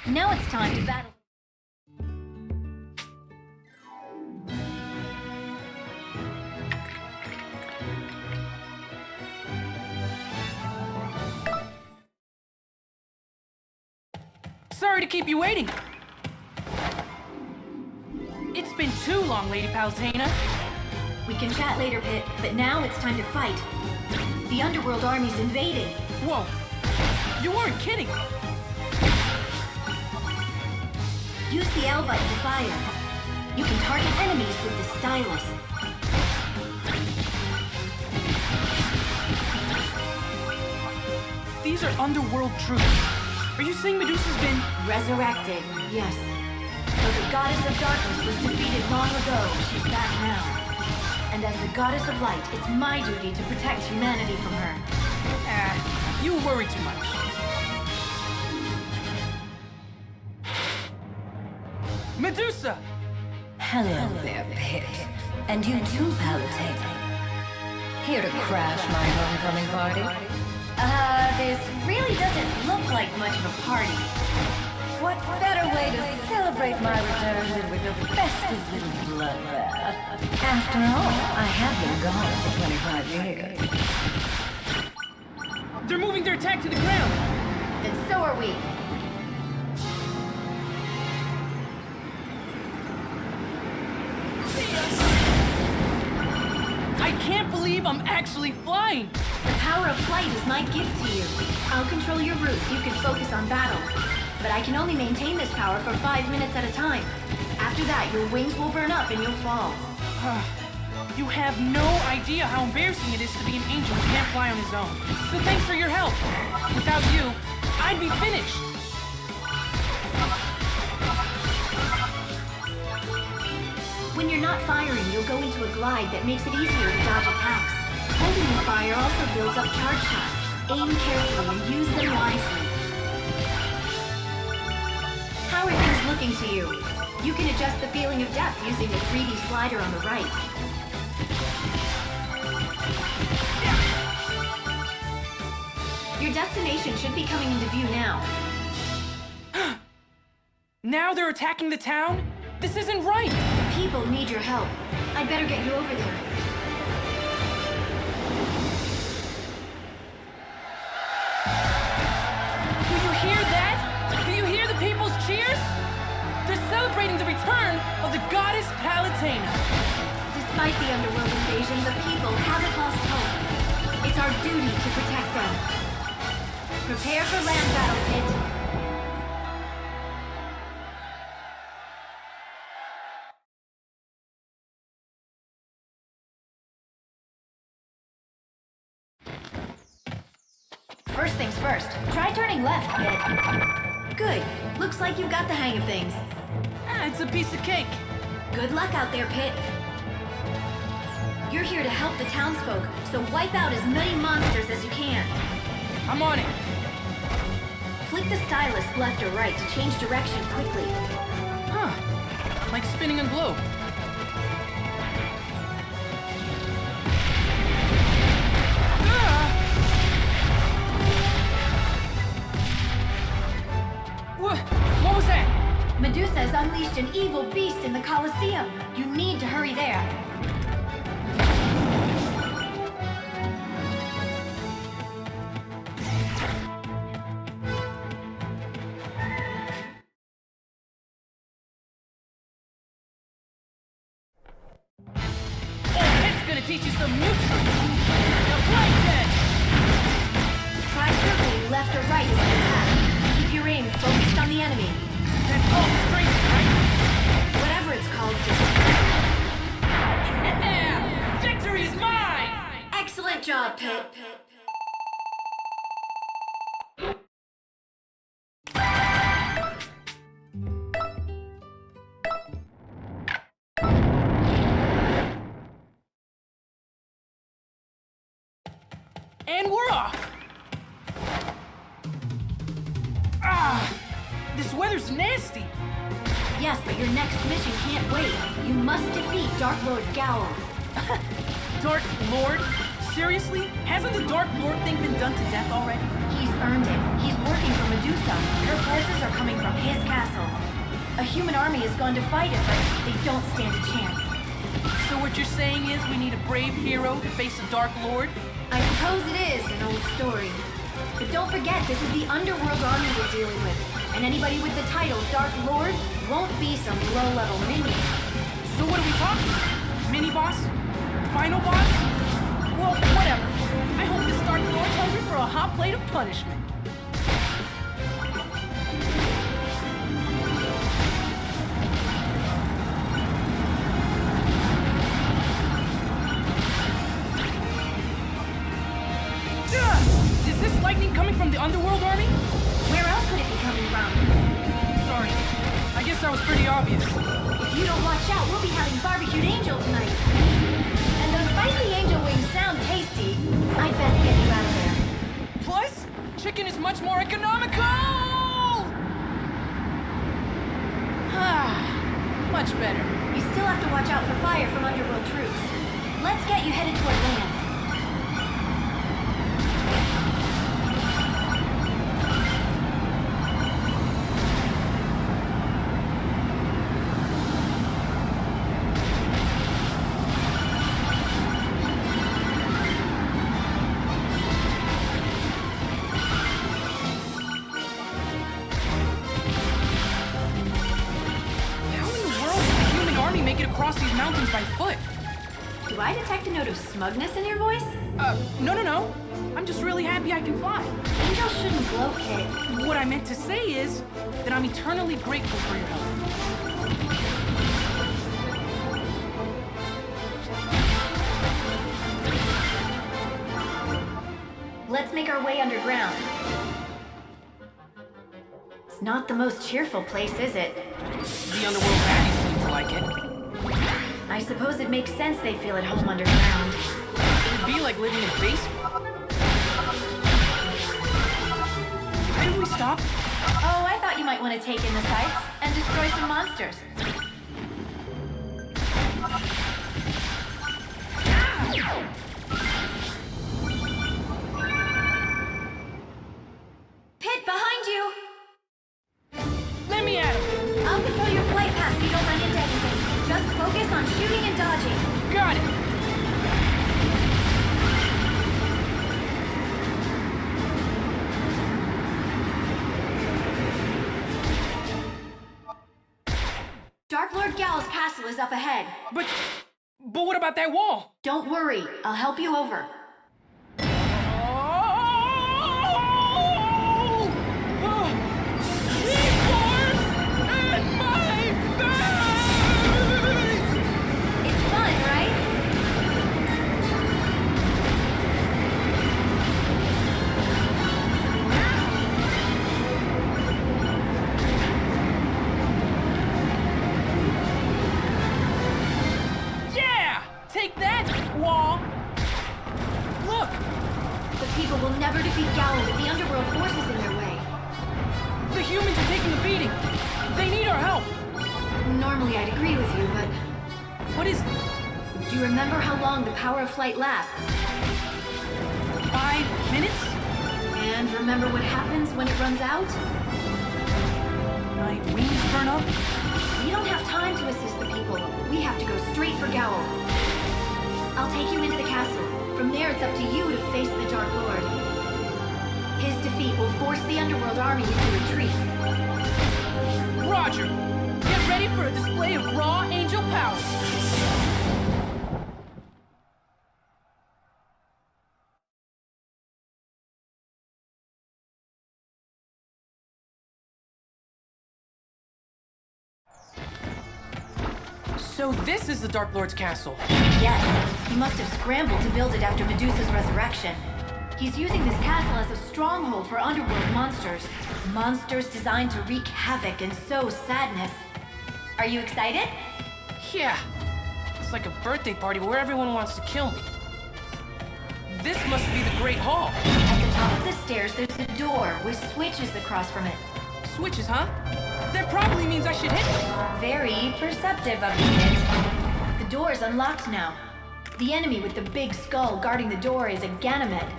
Now it's time to battle. Sorry to keep you waiting. It's been too long, Lady Palutena. We can chat later, Pit, but now it's time to fight. The Underworld army's invading. Whoa, you weren't kidding. Use the L button to fire. You can target enemies with the stylus. These are Underworld troops. Are you saying Medusa's been... Resurrected, yes. Though the Goddess of Darkness was defeated long ago, she's back now. And as the Goddess of Light, it's my duty to protect humanity from her. You worry too much. Medusa! Hello there, Pit. And you too, Palutena. Here to crash my homecoming party? This really doesn't look like much of a party. What better way to celebrate my return than with a festive little bloodbath? After all, I have been gone for 25 years. They're moving their attack to the ground! Then so are we. I can't believe I'm actually flying! The power of flight is my gift to you. I'll control your route so you can focus on battle. But I can only maintain this power for 5 minutes at a time. After that, your wings will burn up and you'll fall. You have no idea how embarrassing it is to be an angel who can't fly on his own. So thanks for your help. Without you, I'd be finished. When you're not firing, you'll go into a glide that makes it easier to dodge attacks. Holding your fire also builds up charge shots. Aim carefully and use them wisely. How are things looking to you? You can adjust the feeling of depth using the 3D slider on the right. Your destination should be coming into view now. Now they're attacking the town? This isn't right! The people need your help. I'd better get you over there. Do you hear that? Do you hear the people's cheers? They're celebrating the return of the Goddess Palutena. Despite the Underworld invasion, the people haven't lost hope. It's our duty to protect them. Prepare for land battle, Pit. First things first, try turning left, Pit. Good. Looks like you've got the hang of things. It's a piece of cake. Good luck out there, Pit. You're here to help the townsfolk, so wipe out as many monsters as you can. I'm on it. Flick the stylus left or right to change direction quickly. Like spinning a globe. What was that? Medusa has unleashed an evil beast in the Colosseum. You need to hurry there. It's gonna teach you some new tricks. Now play dead! Try circling left or right as you attack. Keep your aim focused on the enemy. That's all straight, right? Whatever it's called, just... Yeah! Victory's mine! Excellent job, Pit. And we're off! This weather's nasty! Yes, but your next mission can't wait. You must defeat Dark Lord Gowl. Dark Lord? Seriously? Hasn't the Dark Lord thing been done to death already? He's earned it. He's working for Medusa. Her forces are coming from his castle. A human army has gone to fight it, but they don't stand a chance. So what you're saying is we need a brave hero to face the Dark Lord? I suppose it is an old story. But don't forget, this is the underworld army we're dealing with. And anybody with the title Dark Lord won't be some low-level minion. So what are we talking? Mini-boss? Final boss? Well, whatever. I hope this Dark Lord's hungry for a hot plate of punishment. Is this lightning coming from the underworld army? Where else would it be coming from? Sorry. I guess that was pretty obvious. If you don't watch out, we'll be having barbecued angel tonight. And those spicy angel wings sound tasty. I'd best get you out of there. Plus, chicken is much more economical! Ah, much better. You still have to watch out for fire from underworld troops. Let's get you headed toward land. Make it across these mountains by foot. Do I detect a note of smugness in your voice? No. I'm just really happy I can fly. Angels shouldn't gloat, kid. What I meant to say is that I'm eternally grateful for your help. Let's make our way underground. It's not the most cheerful place, is it? The underworld baddies seem to like it. I suppose it makes sense they feel at home underground. It'd be like living in a basement. Why did we stop? Oh, I thought you might want to take in the sights and destroy some monsters. Pit, behind you! Let me at him! I'll control your flight path so you don't run into anything. Just focus on shooting and dodging. Got it! Dark Lord Gal's castle is up ahead. But what about that wall? Don't worry, I'll help you over. It's fun, right? Yeah! Take that, wall! Look! The people will never defeat Gal with the underworld forces in their way. The humans are taking a beating. They need our help. Normally I'd agree with you, but What is it? do you remember how long the power of flight lasts? 5 minutes? And remember what happens when it runs out? My wings burn up? We don't have time to assist the people. We have to go straight for Gowl. I'll take you into the castle. From there, it's up to you to face the Dark Lord. His defeat will force the underworld army into retreat. Roger! Get ready for a display of raw angel power! So this is the Dark Lord's castle. Yes, he must have scrambled to build it after Medusa's resurrection. He's using this castle as a stronghold for underworld monsters. Monsters designed to wreak havoc and sow sadness. Are you excited? Yeah. It's like a birthday party where everyone wants to kill me. This must be the Great Hall. At the top of the stairs, there's a door with switches across from it. Switches, huh? That probably means I should hit them. Very perceptive of you, Kit. The door's unlocked now. The enemy with the big skull guarding the door is a Ganymed.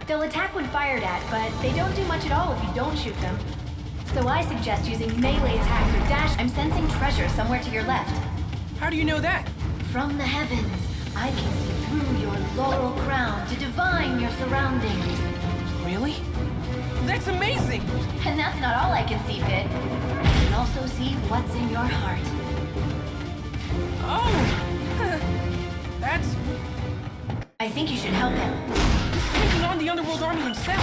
They'll attack when fired at, but they don't do much at all if you don't shoot them. So I suggest using melee attacks or dash. I'm sensing treasure somewhere to your left. How do you know that? From the heavens, I can see through your laurel crown to divine your surroundings. Really? That's amazing! And that's not all I can see, Pit. I can also see what's in your heart. Oh! That's... I think you should help him. He's taking on the Underworld Army himself!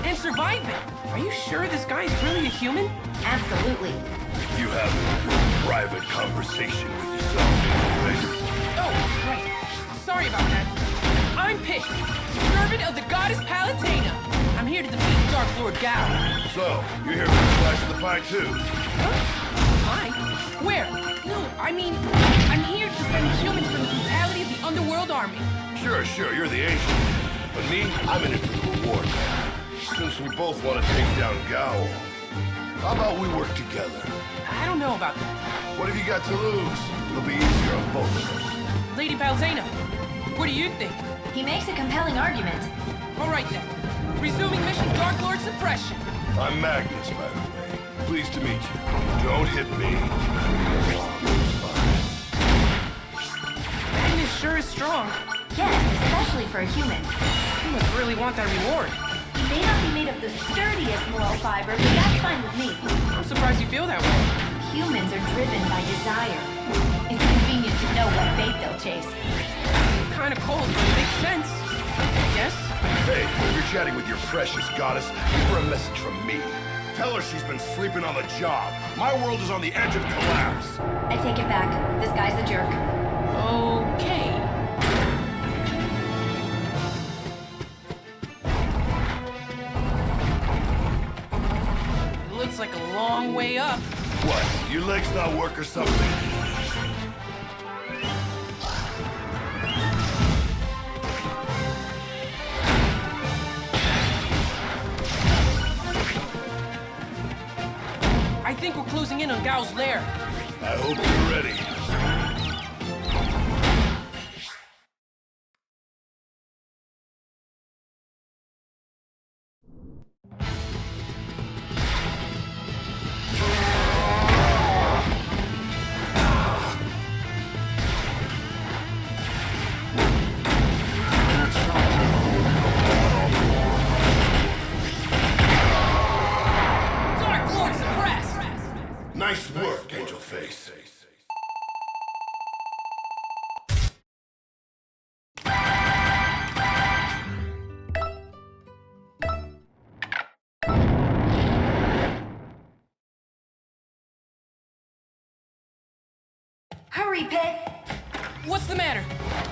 And surviving! Are you sure this guy is really a human? Absolutely. You have a private conversation with yourself, Face. Oh, right. Sorry about that. I'm Pit, servant of the goddess Palutena. I'm here to defeat Dark Lord Gao. So, you're here for the flash of the pie, too? Huh? Pie? Where? No, I mean, I'm here to defend humans from the brutality of the Underworld Army. Sure, you're the agent. But me, I'm in it for the reward. Since we both want to take down Gao, how about we work together? I don't know about that. What have you got to lose? It'll be easier on both of us. Lady Palutena, what do you think? He makes a compelling argument. All right then. Resuming mission Dark Lord Suppression. I'm Magnus, by the way. Pleased to meet you. Don't hit me. Magnus sure is strong. Yes, especially for a human. You must really want that reward. He may not be made of the sturdiest moral fiber, but that's fine with me. I'm surprised you feel that way. Humans are driven by desire. It's convenient to know what bait they'll chase. Kind of cold, but it makes sense. Yes? Hey, when you're chatting with your precious goddess, give her a message from me. Tell her she's been sleeping on the job. My world is on the edge of collapse. I take it back. This guy's a jerk. Okay. It looks like a long way up. What, your legs not work or something? I think we're closing in on Gao's lair. I hope you're ready. Dark Lord suppressed! Nice work, Angel Face. Hurry, Pit! What's the matter?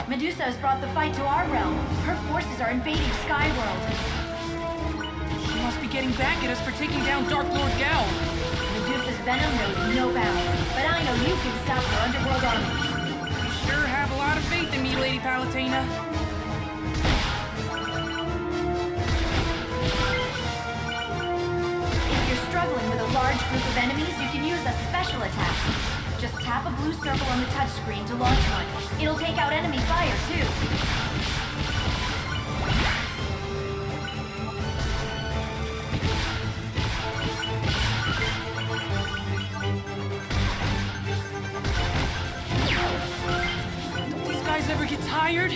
Medusa has brought the fight to our realm. Her forces are invading Skyworld. She must be getting back at us for taking down Dark Lord Gao. Medusa's venom knows no bounds, but I know you can stop her underworld army. You sure have a lot of faith in me, Lady Palutena. If you're struggling with a large group of enemies, you can use a special attack. Just tap a blue circle on the touchscreen to launch one. It'll take out enemy fire, too. Don't these guys ever get tired?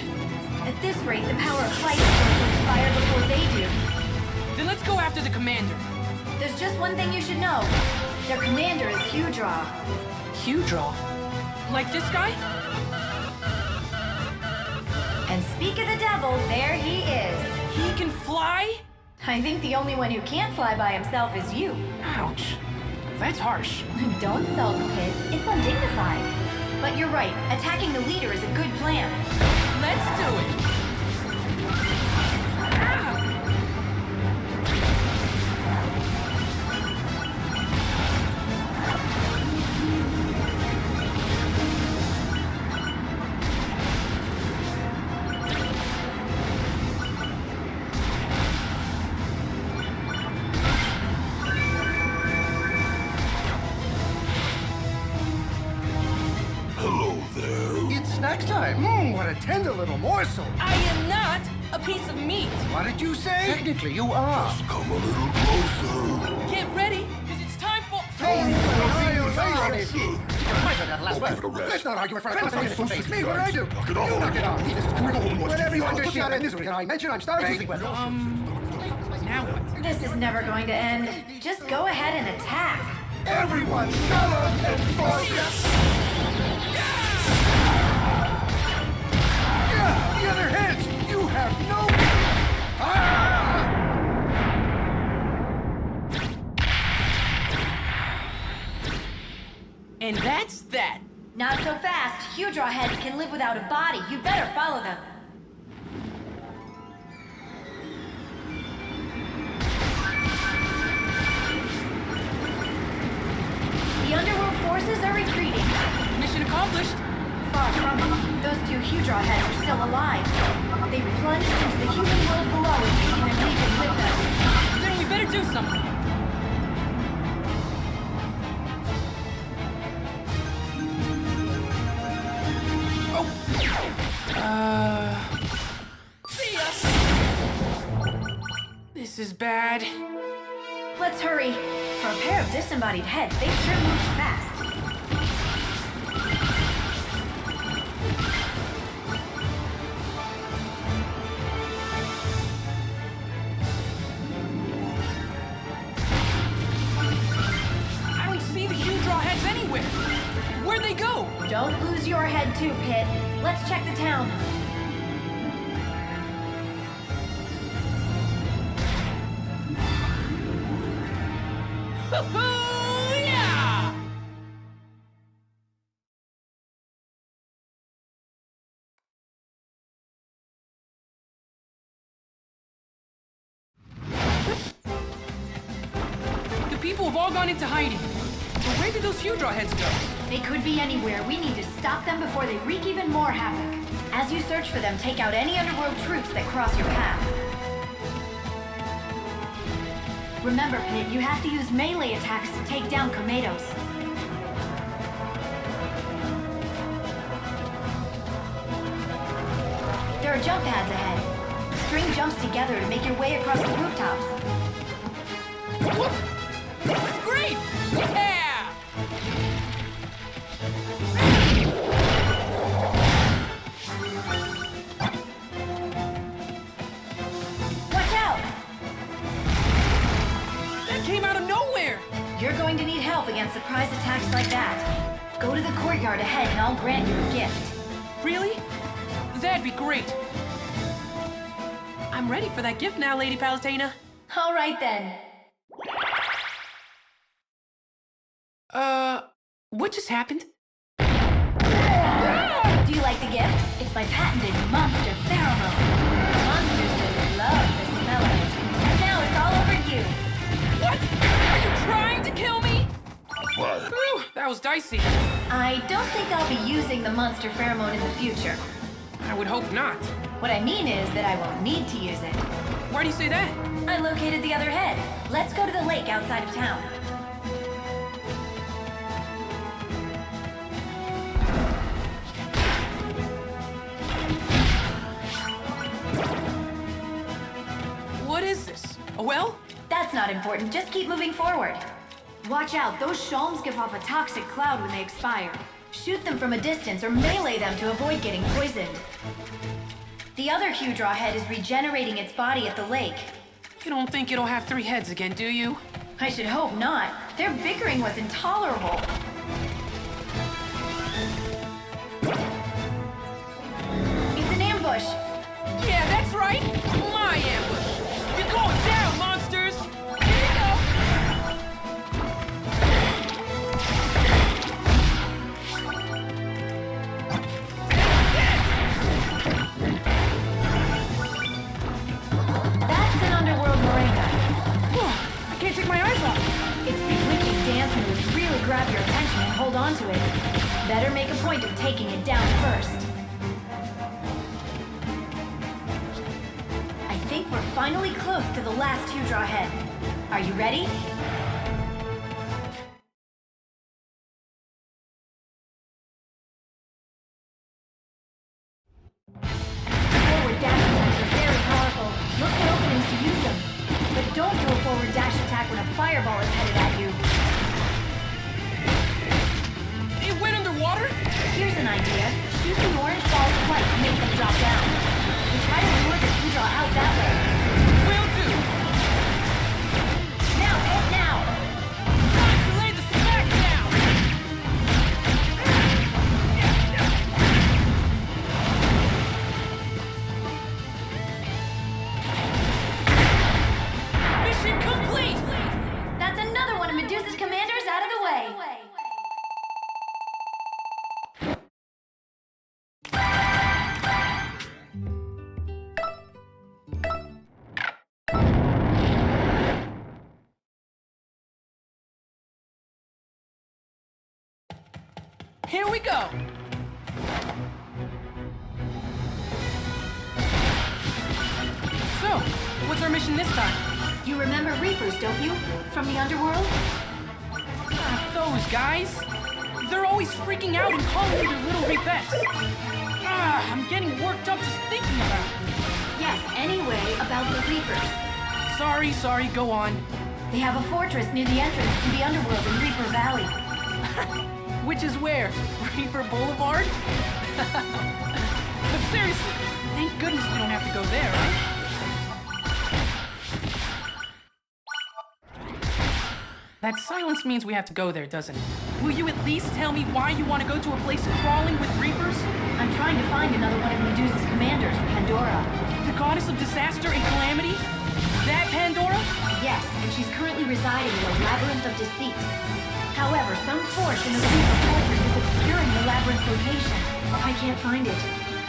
At this rate, the power of flight is going to expire before they do. Then let's go after the commander. There's just one thing you should know. Their commander is Hudraw. Hudraw? Like this guy? And speak of the devil, there he is. He can fly? I think the only one who can't fly by himself is you. Ouch. That's harsh. Don't sulk, Pit. It's undignified. But you're right. Attacking the leader is a good plan. Let's do it. time. What a tender little morsel. I am not a piece of meat. What did you say? Technically, you are. Come a little closer. Get ready, because it's time for... Hey, I'll give it a rest. let's not argue in front of customers. Face me, what do I do? Knock it You off. knock it off. This is brutal. What's Whatever you the want to deal? shout in this one, can I mention I'm starving? Now what? This is never going to end. Just go ahead and attack. Everyone, shut up and focus. Yeah, the other heads. You have no... Ah! And that's that. Not so fast. Hydra heads can live without a body. You better follow them. The underworld forces are retreating. Mission accomplished. Far from it. Those two Hydra heads are still alive. They've plunged into the human world below and taken their legion with them. Then we better do something. See ya. This is bad. Let's hurry. For a pair of disembodied heads, they sure move fast. I don't see the Hydra heads anywhere. Where'd they go? Don't lose your head too, Pit. Let's check the town. Yeah! The people have all gone into hiding. But where did those Hydra heads go? They could be anywhere. We need to stop them before they wreak even more havoc. As you search for them, take out any underworld troops that cross your path. Remember, Pit, you have to use melee attacks to take down Komedos. There are jump pads ahead. String jumps together to make your way across the rooftops. That's great! Yeah! Watch out! That came out of nowhere! You're going to need help against surprise attacks like that. Go to the courtyard ahead and I'll grant you a gift. Really? That'd be great. I'm ready for that gift now, Lady Palestina. All right then. What just happened? Do you like the gift? It's my patented monster pheromone. Monsters just love the smell of it. And now it's all over you. What? Are you trying to kill me? Fire. Whew, that was dicey. I don't think I'll be using the monster pheromone in the future. I would hope not. What I mean is that I won't need to use it. Why do you say that? I located the other head. Let's go to the lake outside of town. What is this? A well? That's not important. Just keep moving forward. Watch out. Those shalms give off a toxic cloud when they expire. Shoot them from a distance or melee them to avoid getting poisoned. The other Hydra head is regenerating its body at the lake. You don't think it'll have 3 heads again, do you? I should hope not. Their bickering was intolerable. It's an ambush. Yeah, that's right! My ambush! You're going down, monsters! Here you go! That's an underworld moringa. I can't take my eyes off! Its bewitching dance moves really grab your attention and hold on to it. Better make a point of taking it down first. I think we're finally close to the last Hydra head. Are you ready? attack when a fireball is headed at you. It went underwater? Here's an idea. Shoot the orange balls of light to make them drop down. We try to lure the Citra out that way. Will do! Now, hit now! Time to lay the smack down! Mission complete! That's another one of Medusa's commanders out of the way. Here we go! So, what's our mission this time? You remember Reapers, don't you? From the underworld? Ah, those guys! They're always freaking out and calling me their little Reapettes. Ah, I'm getting worked up just thinking about it. Yes, anyway, about the Reapers. Sorry, go on. They have a fortress near the entrance to the underworld in Reaper Valley. Which is where? Reaper Boulevard? But seriously, thank goodness we don't have to go there, right? That silence means we have to go there, doesn't it? Will you at least tell me why you want to go to a place crawling with Reapers? I'm trying to find another one of Medusa's commanders, Pandora. The goddess of disaster and calamity? That Pandora? Yes, and she's currently residing in a labyrinth of deceit. However, some force in the Reaper fortress is obscuring the labyrinth location. I can't find it.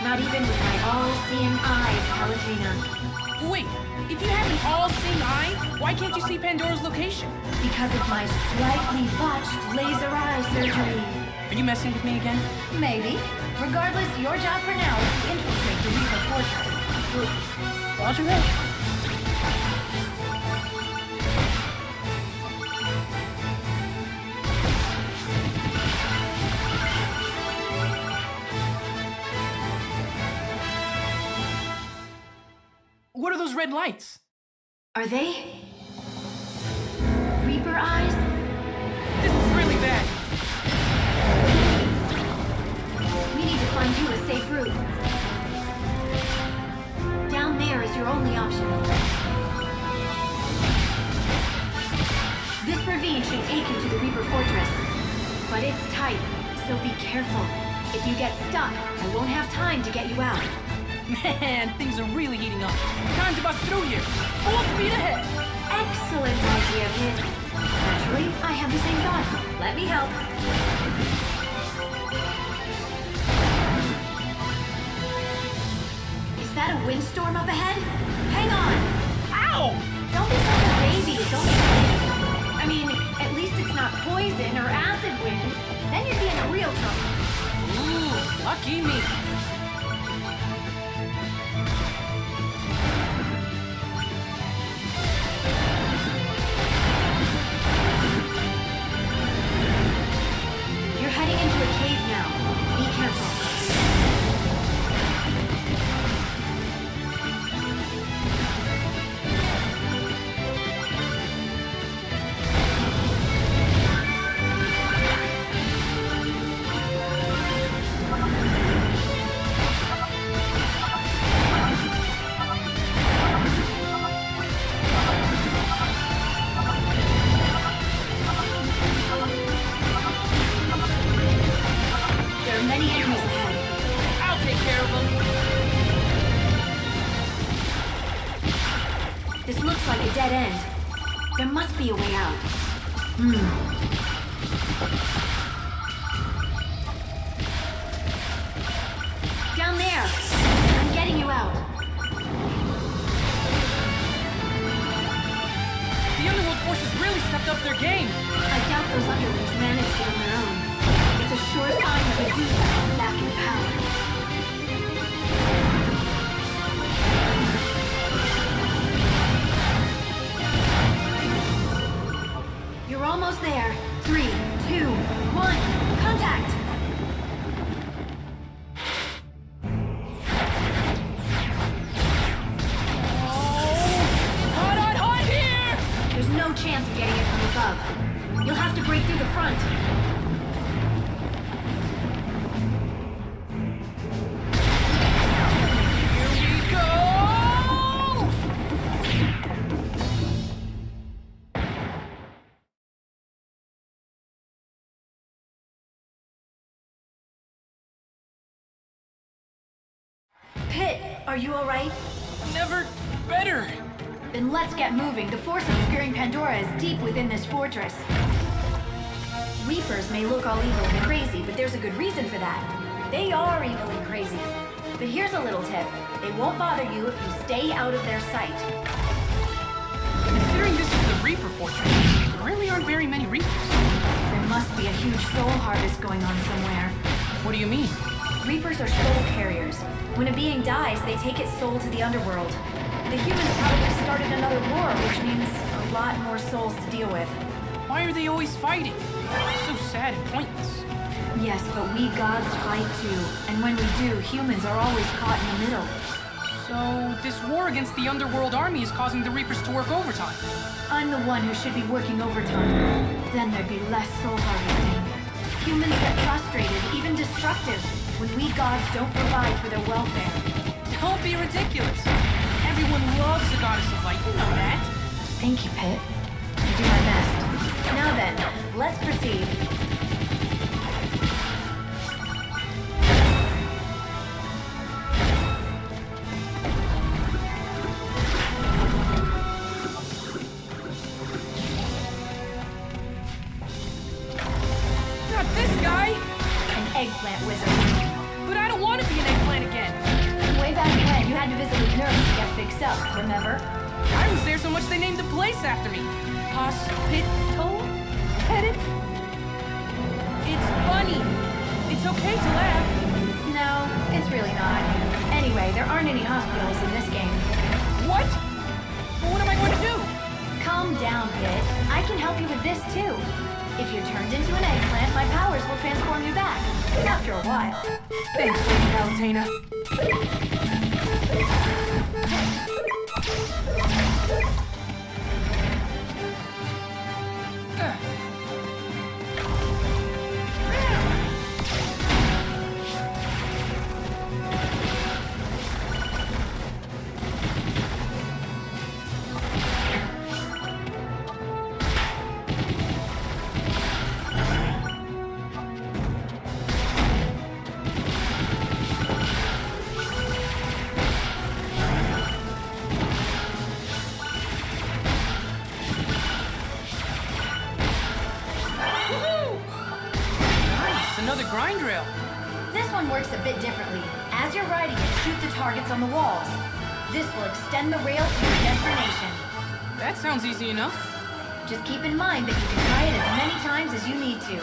Not even with my all-seeing eye, Palutena. Wait, if you have an all-seeing eye, why can't you see Pandora's location? Because of my slightly botched laser eye surgery. Are you messing with me again? Maybe. Regardless, your job for now is to infiltrate the Reaper fortress. Roger that. What are those red lights? Are they Reaper eyes? This is really bad. We need to find you a safe route. Down there is your only option. This ravine should take you to the Reaper fortress. But it's tight, so be careful. If you get stuck, I won't have time to get you out. Man, things are really heating up. Time to bust through here. Full speed ahead. Excellent idea, Pit. Actually, I have the same thought. Let me help. Is that a windstorm up ahead? Hang on! Ow! Don't be such a baby, don't you? I mean, at least it's not poison or acid wind. Then you'd be in real trouble. Ooh, lucky me. You're heading into a cave now. Be careful. There are many enemies ahead. I'll take care of them. This looks like a dead end. There must be a way out. Down there! I'm getting you out. The Underworld forces really stepped up their game. I doubt those underlings managed it on their own. It's a sure sign that Medusa is back in power. You're almost there. 3, 2, 1, contact! Hot here! There's no chance of getting it from above. You'll have to break through the front. Here we go! Pit, are you alright? Never better. Then let's get moving. The force obscuring Pandora is deep within this fortress. Reapers may look all evil and crazy, but there's a good reason for that. They are evil and crazy. But here's a little tip. They won't bother you if you stay out of their sight. Considering this is the Reaper Fortress, there really aren't very many Reapers. There must be a huge soul harvest going on somewhere. What do you mean? Reapers are soul carriers. When a being dies, they take its soul to the underworld. The humans probably started another war, which means a lot more souls to deal with. Why are they always fighting? It's so sad and pointless. Yes, but we gods fight too. And when we do, humans are always caught in the middle. So, this war against the Underworld Army is causing the Reapers to work overtime. I'm the one who should be working overtime. Then there'd be less soul harvesting. Humans get frustrated, even destructive, when we gods don't provide for their welfare. Don't be ridiculous. Everyone loves the Goddess of Light, you know that. Thank you, Pit. I do my best. Now then, let's proceed. Not this guy! An eggplant wizard. But I don't want to be an eggplant again. Way back when, you had to visit with nurse to get fixed up, remember? I was there so much they named the place after me. Hospital? Headed? It's funny. It's okay to laugh. No, it's really not. Anyway, there aren't any hospitals in this game. What? Well, what am I going to do? Calm down, Pit. I can help you with this, too. If you're turned into an eggplant, my powers will transform you back. After a while. Thanks, Lady Palutena. Another grind rail. This one works a bit differently. As you're riding it, shoot the targets on the walls. This will extend the rail to your destination. That sounds easy enough. Just keep in mind that you can try it as many times as you need to.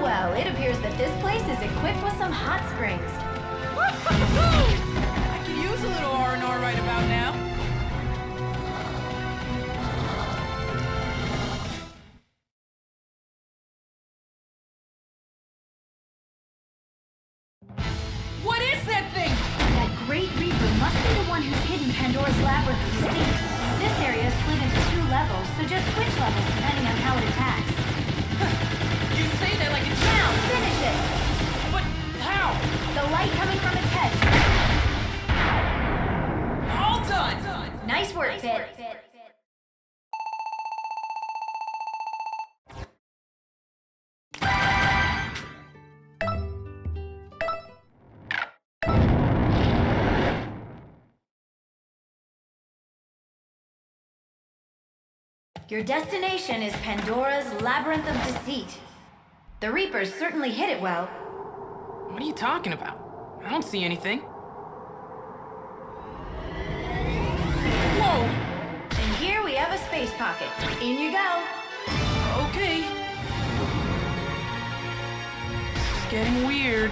Well, it appears that this place is equipped with some hot springs. I could use a little R&R right about now. What is that thing? That great Reaper must be the one who's hidden Pandora's labyrinth of deceit. This area is split into 2 levels, so just switch levels depending on how it attacks. You say that like it's... Now, finish it! But how? The light coming from its head. All done! Nice work, Pit. Your destination is Pandora's Labyrinth of Deceit. The Reapers certainly hit it well. What are you talking about? I don't see anything. Whoa! And here we have a space pocket. In you go. Okay. getting weird.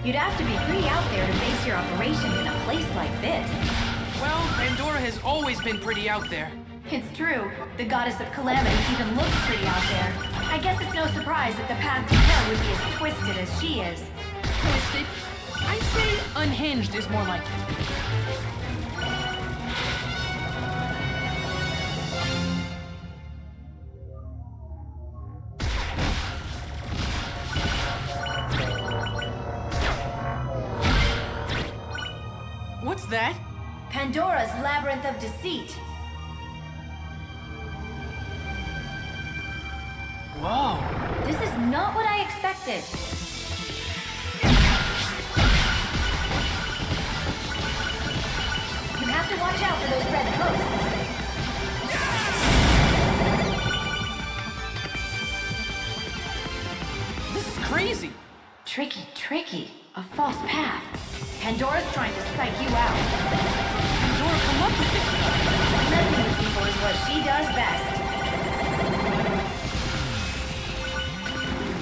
You'd have to be pretty out there to base your operations in a place like this. Well, Pandora has always been pretty out there. It's true. The goddess of calamity even looks pretty out there. I guess it's no surprise that the path to hell would be as twisted as she is. Twisted? I'd say unhinged is more like it. What's that? Pandora's Labyrinth of Deceit. Whoa. This is not what I expected. You have to watch out for those red posts. This is crazy. Tricky, tricky. A false path. Pandora's trying to psych you out. Pandora, come up with this stuff. Messing with people is what she does best.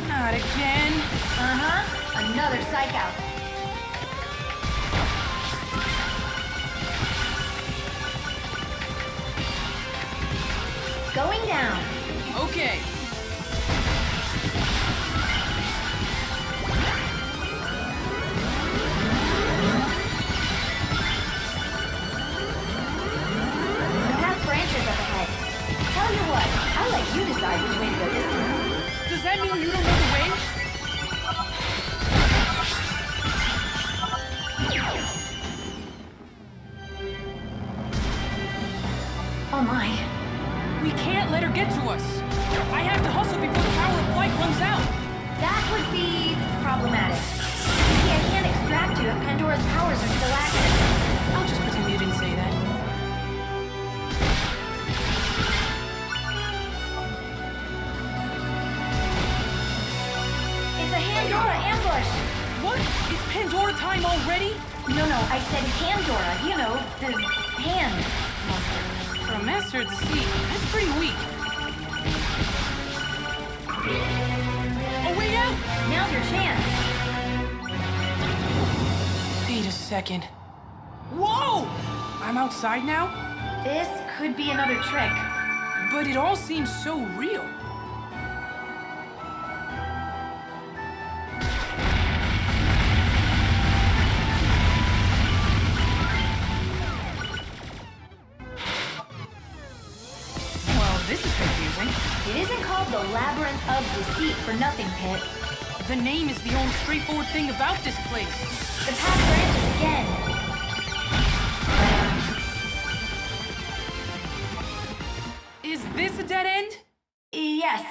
Not again. Uh-huh. Another psych out. Going down. Okay. The path branches up ahead. Tell you what, I'll let you decide which way to go this time. Does that mean you don't know the way? Oh my. We can't let her get to us. I have to hustle before the power of flight runs out. That would be problematic. See, I can't extract you if Pandora's powers are still active. I'll just pretend you didn't say that. It's a Pandora ambush! What? It's Pandora time already? No, I said Pandora. You know, the hand monster. For a master of deceit, that's pretty weak. A way out! Now's your chance. Wait a second. Whoa! I'm outside now? This could be another trick. But it all seems so real. This is confusing. It isn't called the Labyrinth of Deceit for nothing, Pit. The name is the only straightforward thing about this place. The path branches again. Is this a dead end? Yes,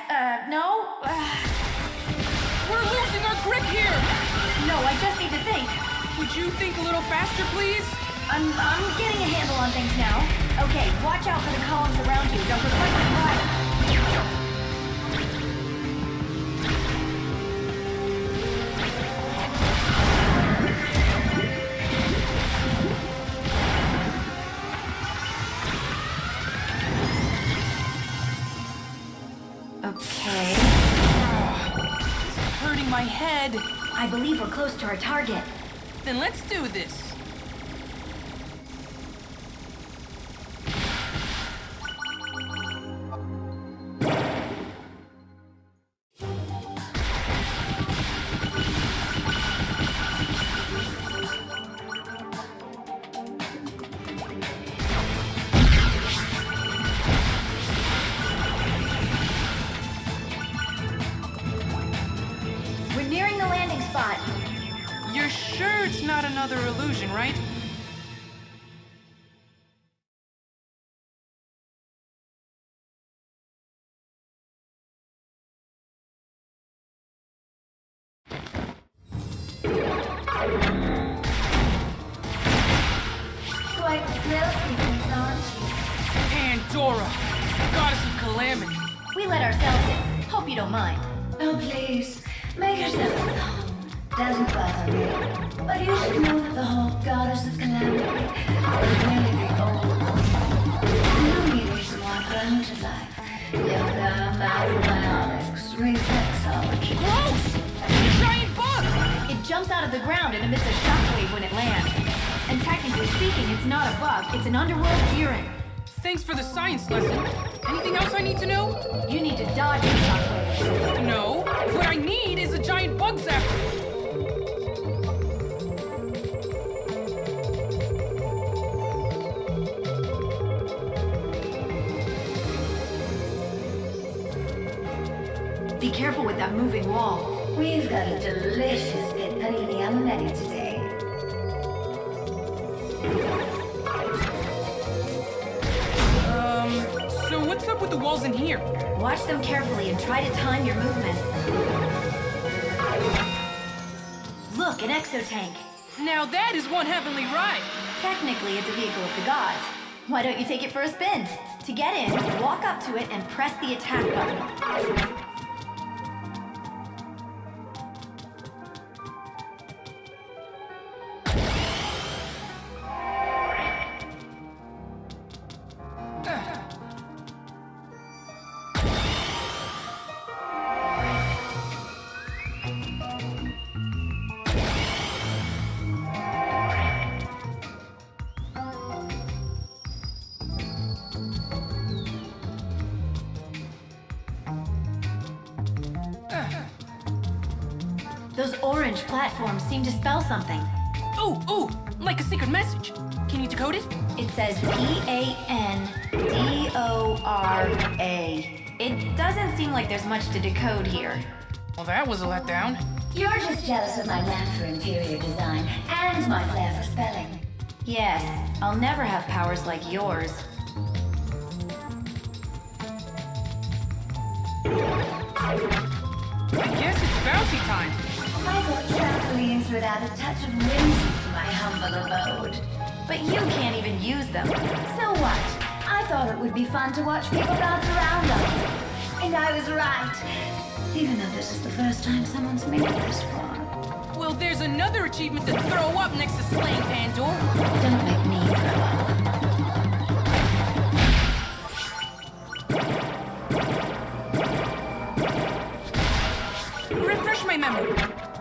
no? We're losing our grip here! No, I just need to think. Would you think a little faster, please? I'm getting a handle on things now. Okay, watch out for the columns around you. They'll reflect the fire. Okay. This is hurting my head. I believe we're close to our target. Then let's do this. We're nearing the landing spot. You're sure it's not another illusion, right? Quite the thrill sequence, aren't you? Pandora, goddess of calamity. We let ourselves in. Hope you don't mind. Oh, please, make yourself at home. Doesn't bother me. But you should know that the whole goddess of calamity is really the old one. No reason why plunge of life. Yoga, macrobiotics, reflexology. Gross! It's a giant bug! jumps out of the ground and emits a shockwave when it lands. And technically speaking, it's not a bug, it's an underworld gearing. Thanks for the science lesson. Anything else I need to know? You need to dodge the shockwave. No. What I need is a giant bug zapper. Be careful with that moving wall. We've got a delicious pit panini on the menu today. So what's up with the walls in here? Watch them carefully and try to time your movements. Look, an exotank. Now that is one heavenly ride. Technically, it's a vehicle of the gods. Why don't you take it for a spin? To get in, walk up to it and press the attack button. Those orange platforms seem to spell something. Ooh, like a secret message. Can you decode it? It says P-A-N-D-O-R-A. It doesn't seem like there's much to decode here. Well, that was a letdown. You're just jealous of my knack for interior design and my flair for spelling. Yes, I'll never have powers like yours. I guess it's bounty time. I thought trampolines would add a touch of whimsy to my humble abode. But you can't even use them. So what? I thought it would be fun to watch people dance around them. And I was right. Even though this is the first time someone's made it this far. Well, there's another achievement to throw up next to slaying Pandora. Don't make me throw up. Refresh my memory.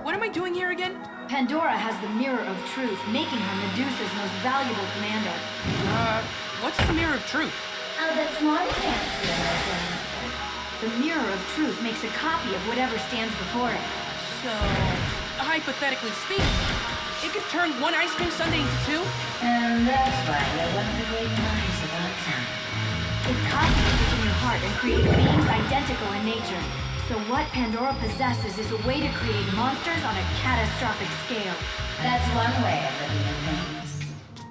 What am I doing here again? Pandora has the Mirror of Truth, making her Medusa's most valuable commander. What's the Mirror of Truth? I'll bet Smarty can't see it. The Mirror of Truth makes a copy of whatever stands before it. So, hypothetically speaking, it could turn one ice cream sundae into two? And that's why you're one of the great minds of our time. It copies what's in your heart and creates beings identical in nature. So what Pandora possesses is a way to create monsters on a catastrophic scale. That's one way of looking at things.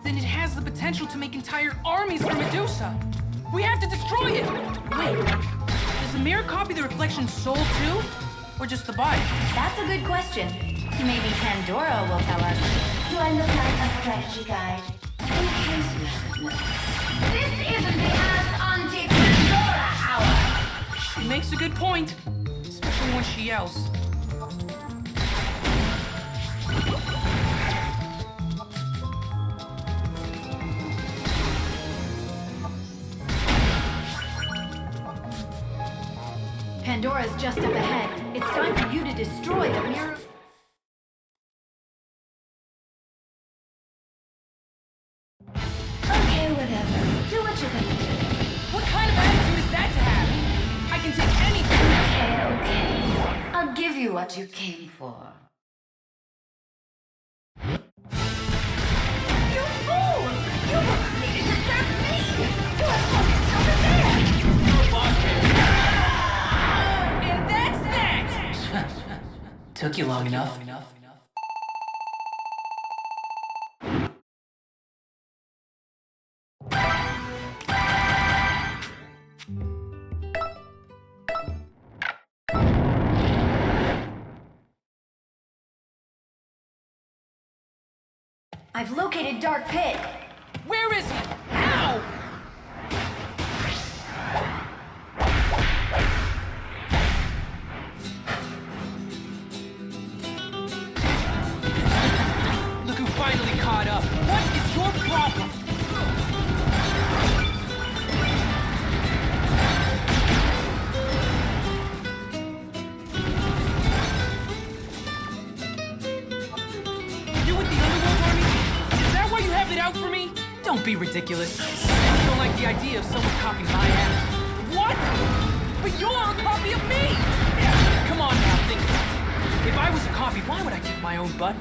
Then it has the potential to make entire armies for Medusa. We have to destroy it! Wait, does the mirror copy the reflection's soul too? Or just the body? That's a good question. Maybe Pandora will tell us. Do I look like a strategy guide? In case you haven't noticed. This isn't the Ask Auntie Pandora hour! She makes a good point. Especially when she yells. Pandora's just up ahead. It's time for you to destroy the mirror. Okay, whatever. Do what you're gonna do. What kind of attitude is that to have? I can take anything. Okay. I'll give you what you came for. You fool! You were created to serve me! You have focused over there! And that's that! Took you long enough. I've located Dark Pit. Where is he? How? Look who finally caught up. What is your problem? Don't be ridiculous. I don't like the idea of someone copying my act. What? But you're a copy of me! Yeah, come on now, think about it. If I was a copy, why would I kick my own butt?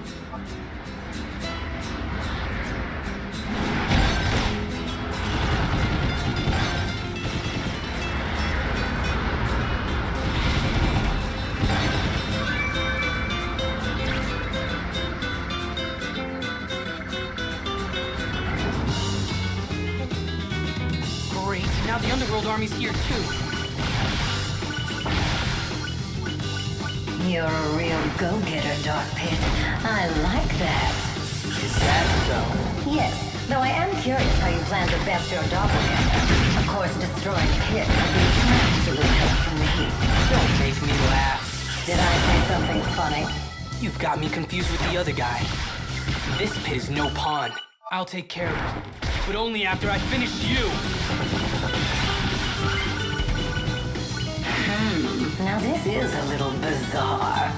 Now the Underworld Army's here too. You're a real go-getter, Dark Pit. I like that. Is that so? Yes, though I am curious how you plan to best your doppelganger. Of course, destroying Pit would be absolute help from me. Don't make me laugh. Did I say something funny? You've got me confused with the other guy. This Pit is no pawn. I'll take care of it. But only after I finish you! Now this is a little bizarre.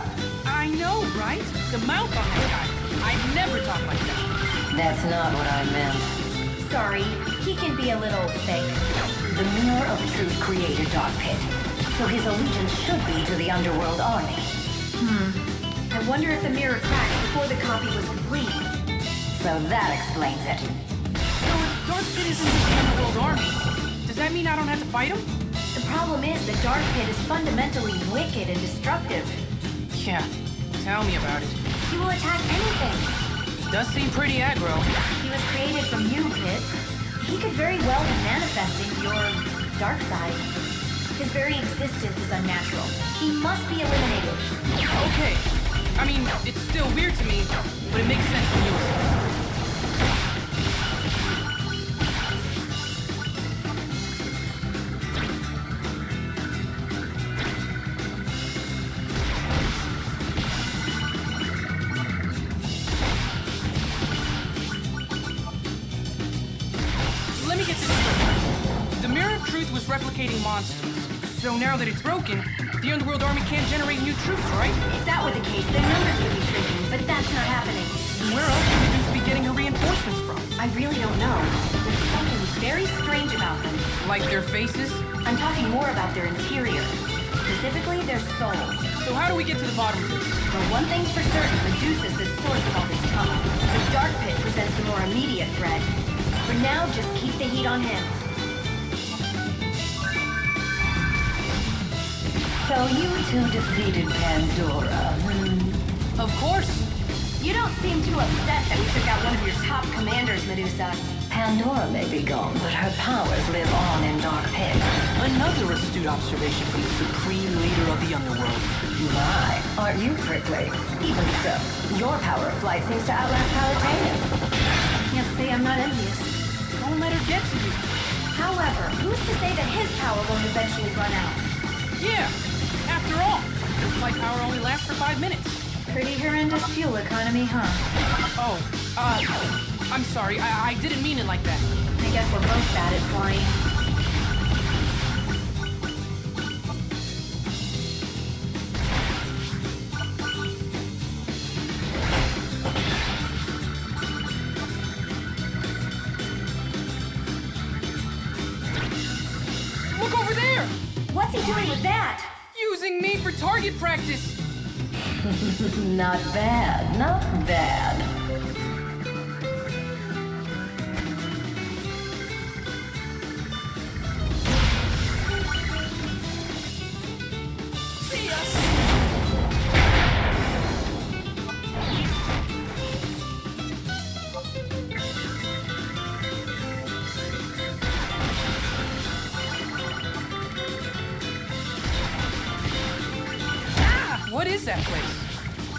I know, right? The mouth on that guy. I'd never talk like that. That's not what I meant. Sorry, he can be a little thick. The Mirror of Truth created Dark Pit, so his allegiance should be to the Underworld Army. I wonder if the mirror cracked before the copy was complete. So that explains it. So if Dark Pit isn't in the Underworld Army, does that mean I don't have to fight him? The problem is that Dark Pit is fundamentally wicked and destructive. Yeah, tell me about it. He will attack anything. He does seem pretty aggro. He was created from you, Pit. He could very well be manifesting your dark side. His very existence is unnatural. He must be eliminated. Okay. I mean, it's still weird to me, but it makes sense to you. Let me get this straight. The Mirror of Truth was replicating monsters. So now that it's broken, the Underworld Army can't generate new troops, right? If that were the case, their numbers would be shrinking, but that's not happening. Where else could Medusa be getting her reinforcements from? I really don't know. There's something very strange about them. Like their faces? I'm talking more about their interior. Specifically, their souls. So how do we get to the bottom of this? For one thing's for certain, Medusa's the source of all this trouble. The Dark Pit presents the more immediate threat. For now, just keep the heat on him. So you two defeated Pandora, Of course. You don't seem too upset that we took out one of your top commanders, Medusa. Pandora may be gone, but her powers live on in Dark Pit. Another astute observation from the supreme leader of the Underworld. My, aren't you prickly? Even so, your power of flight seems to outlast Palutina's. Can't say I'm not envious. Don't let her get to you. However, who's to say that his power won't eventually run out? Yeah. After all, your flight power only lasts for 5 minutes. Pretty horrendous fuel economy, huh? Oh, I'm sorry. I didn't mean it like that. I guess we're both bad at flying. Look over there! What's he doing with that? Using me for target practice! Not bad, not bad. See us! What is that place?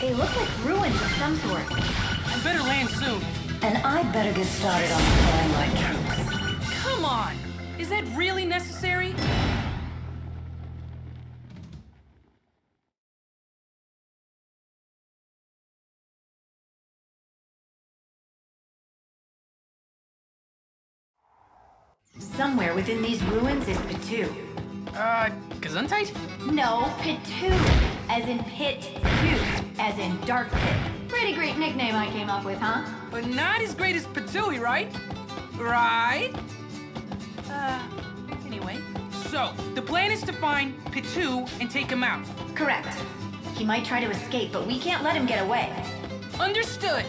They look like ruins of some sort. I better land soon. And I'd better get started on deploying my troops. Come on! Is that really necessary? Somewhere within these ruins is Pitu. Gesundheit? No, Pitu. As in Pit 2. As in Dark Pit. Pretty great nickname I came up with, huh? But not as great as Patui, right? Right? Anyway. So, the plan is to find Pitu and take him out. Correct. He might try to escape, but we can't let him get away. Understood.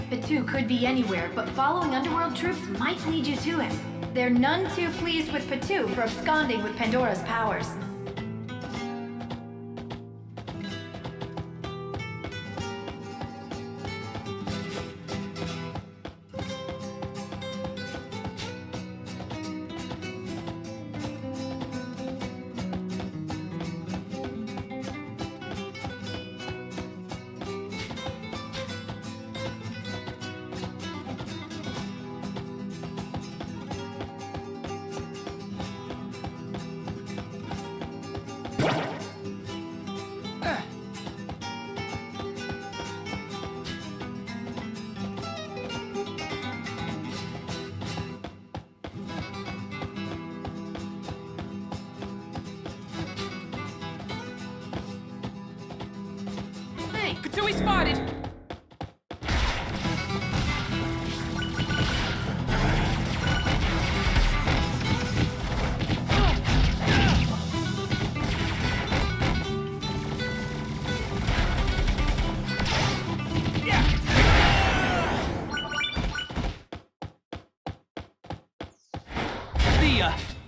Pitu could be anywhere, but following underworld troops might lead you to him. They're none too pleased with Pitu for absconding with Pandora's powers. Pitu spotted!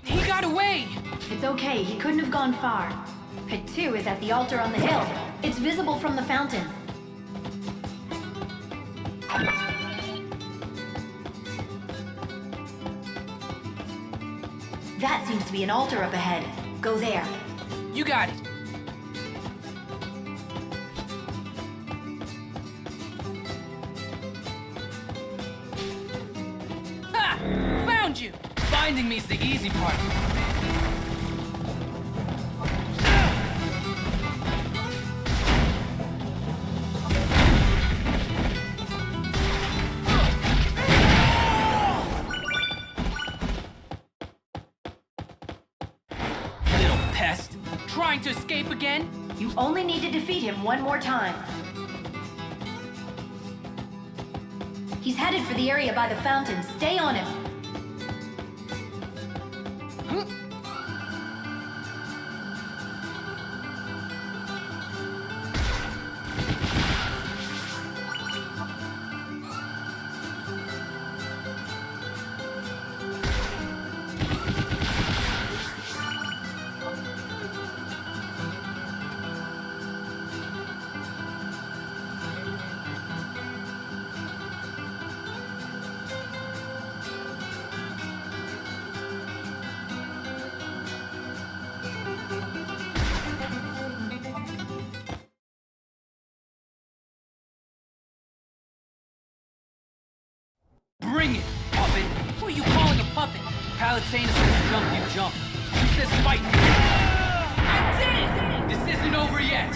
He got away! It's okay, he couldn't have gone far. Pitu is at the altar on the hill. It's visible from the fountain. That seems to be an altar up ahead. Go there. You got it. Ha! Found you! Finding me's the easy part. Trying to escape again? You only need to defeat him one more time. He's headed for the area by the fountain. Stay on him. Bring it, puppet! Who are you calling a puppet? Palatina says jump, you jump. He says fight. I did it! This isn't over yet!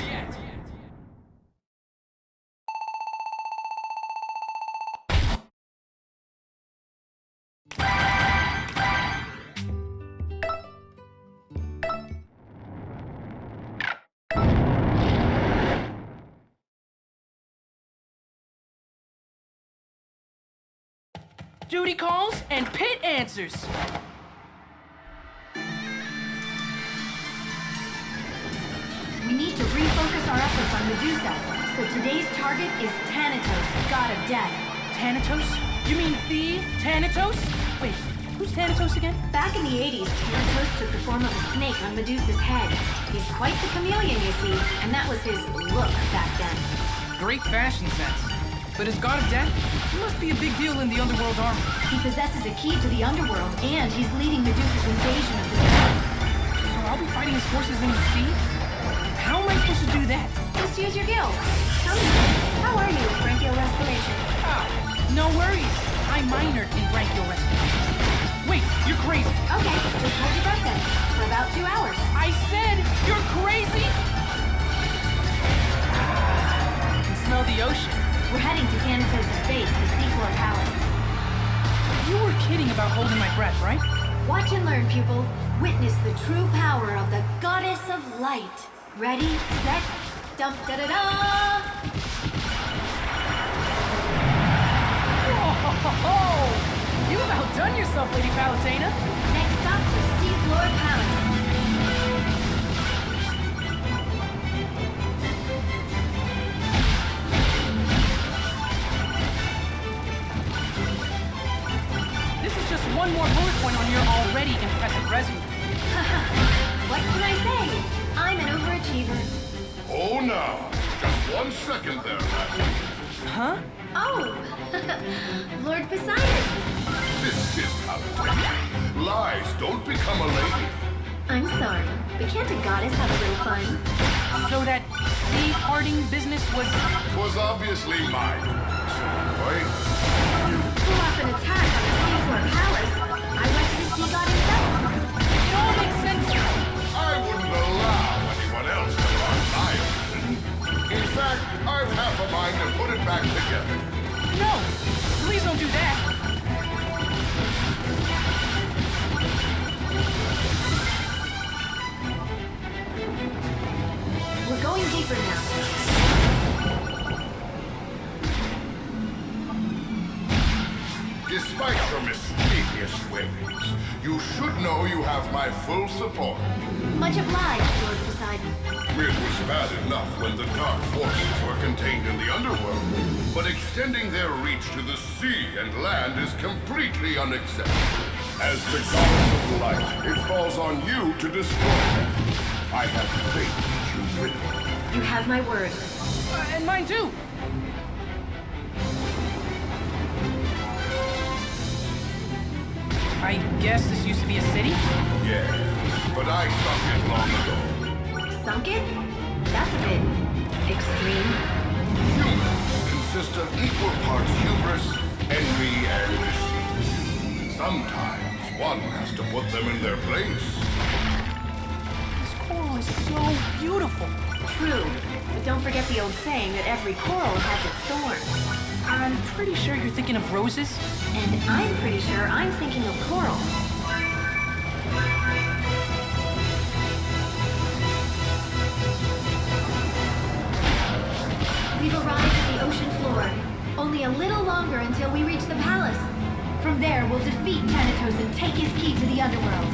Duty calls and Pit answers. We need to refocus our efforts on Medusa. So today's target is Thanatos, god of death. Thanatos? You mean the Thanatos? Wait, who's Thanatos again? Back in the 80s, Thanatos took the form of a snake on Medusa's head. He's quite the chameleon, you see, and that was his look back then. Great fashion sense. But as god of death, he must be a big deal in the Underworld army. He possesses a key to the Underworld, and he's leading Medusa's invasion of the sea. So I'll be fighting his forces in the sea? How am I supposed to do that? Just use your gills. Tell me, how are you with branchial respiration? Ah, no worries. I minored in branchial respiration. Wait, you're crazy. Okay, just hold your breath then. For about 2 hours. I said you're crazy! I can smell the ocean. We're heading to Thanatos' base, the Seafloor Palace. You were kidding about holding my breath, right? Watch and learn, pupil. Witness the true power of the Goddess of Light. Ready, set, dump, da-da-da! Whoa! You've outdone yourself, Lady Palutena. Next stop, the Seafloor Palace. This is just one more bullet point on your already impressive resume. What can I say? I'm an overachiever. Oh, now. Just 1 second there, Master. Huh? Oh, Lord Poseidon. This is Palutena. Lies don't become a lady. I'm sorry, but can't a goddess have a little fun? So that sea parting business was... Was obviously mine. So, boy, Pull off an attack on the Seafloor Palace. I went to the sea god himself. It all makes sense. I wouldn't allow anyone else to mark my opinion. In fact, I've half a mind to put it back together. No, please don't do that. We're going deeper now. Despite your mischievous ways, you should know you have my full support. Much obliged, Lord Poseidon. It was bad enough when the dark forces were contained in the underworld, but extending their reach to the sea and land is completely unacceptable. As the goddess of light, it falls on you to destroy them. I have faith that you will. You have my word. And mine too. I guess this used to be a city? Yes, but I sunk it long ago. Sunk it? That's a bit extreme. Humans consist of equal parts hubris, envy, and deceit. Sometimes one has to put them in their place. This coral is so beautiful. True, but don't forget the old saying that every coral has its thorn. I'm pretty sure you're thinking of roses. And I'm pretty sure I'm thinking of coral. We've arrived at the ocean floor. Only a little longer until we reach the palace. From there, we'll defeat Thanatos and take his key to the underworld.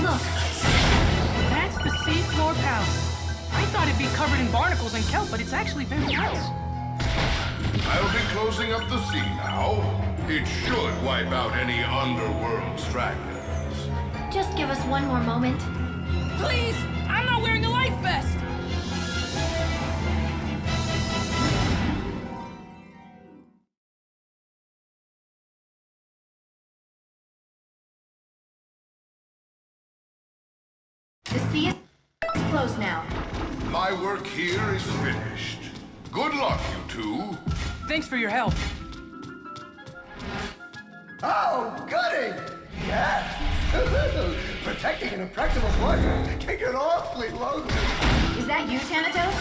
Look, That's the Seafloor Palace. I thought it'd be covered in barnacles and kelp, but it's actually very nice. I'll be closing up the sea now. It should wipe out any underworld stragglers. just give us one more moment. Please! I'm not wearing a life vest! The sea is closed now. My work here is finished. Good luck, you two. Thanks for your help. Oh, goody! Yes! Protecting an impregnable fortress can get awfully lonely. Is that you, Thanatos?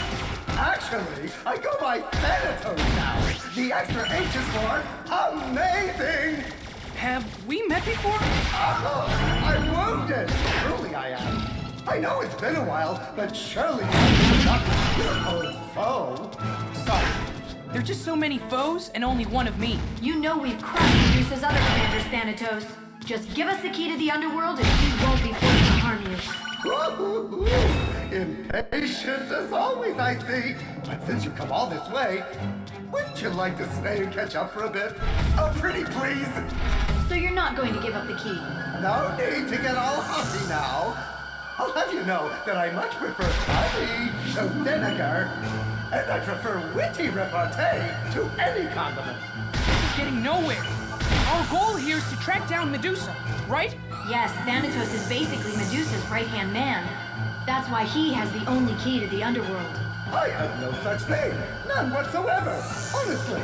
Actually, I go by Thanatos now. The extra H is for amazing! Have we met before? Oh, I'm wounded! Truly I am. I know it's been a while, but surely you're not your old foe. Sorry. There are just so many foes and only one of me. You know we've crushed Medusa's other commanders, Thanatos. Just give us the key to the underworld and we won't be forced to harm you. Ooh, impatient as always, I see. But since you've come all this way, wouldn't you like to stay and catch up for a bit? Oh, pretty please. So you're not going to give up the key? No need to get all hussy now. I'll have you know that I much prefer honey to vinegar. And I prefer witty repartee to any condiment. This is getting nowhere. Our goal here is to track down Medusa, right? Yes, Thanatos is basically Medusa's right-hand man. That's why he has the only key to the underworld. I have no such thing. None whatsoever. Honestly.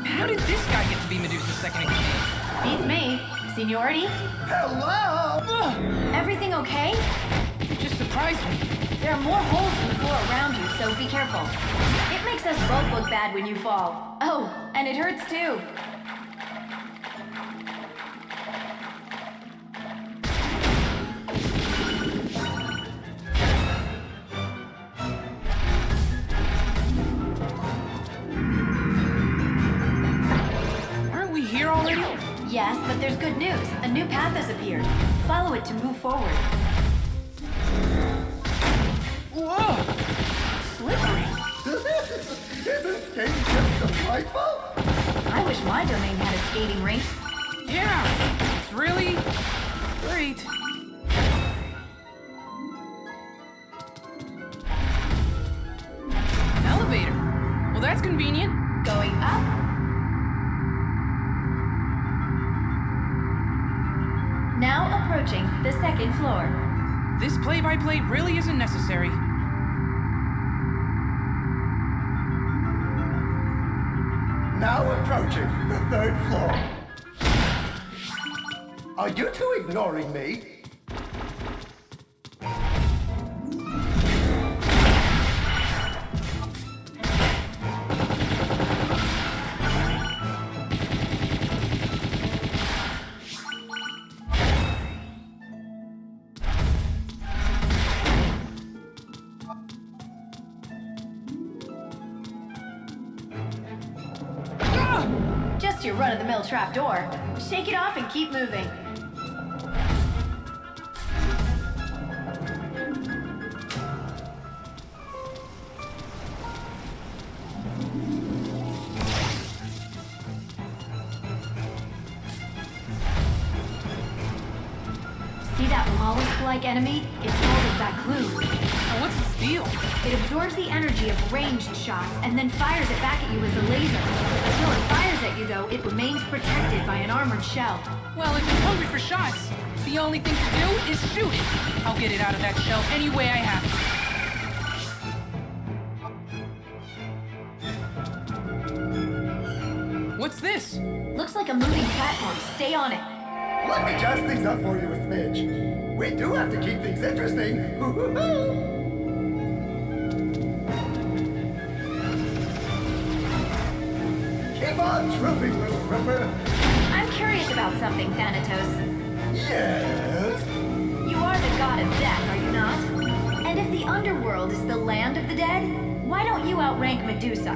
How did this guy get to be Medusa's second in command? Beats me. Seniority? Hello? Ugh, Everything okay? you just surprised me. There are more holes in the floor around you, so be careful. It makes us both look bad when you fall. Oh, and it hurts too. Aren't we here already? Yes, but there's good news. A new path has appeared. Follow it to move forward. Whoa! Slippery. Isn't skating just delightful? I wish my domain had a skating rink. Yeah, it's really great. An elevator. Well, that's convenient. Going up. Now approaching the second floor. This play-by-play really isn't necessary. Now approaching the third floor. Are you two ignoring me? Just your run-of-the-mill trapdoor. Shake it off and keep moving. See that mollusk-like enemy? It's called a Baklu. Now, what's its deal? It absorbs the energy of ranged shots and then fires it back at you as a laser. Until it fires at you, though, it remains protected by an armored shell. Well, if it's hungry for shots, the only thing to do is shoot it. I'll get it out of that shell any way I have to. What's this? Looks like a moving platform. Stay on it. Let me jazz things up for you a smidge. We do have to keep things interesting. Keep on trooping, little trooper. I'm curious about something, Thanatos. Yes? You are the god of death, are you not? And if the underworld is the land of the dead, why don't you outrank Medusa?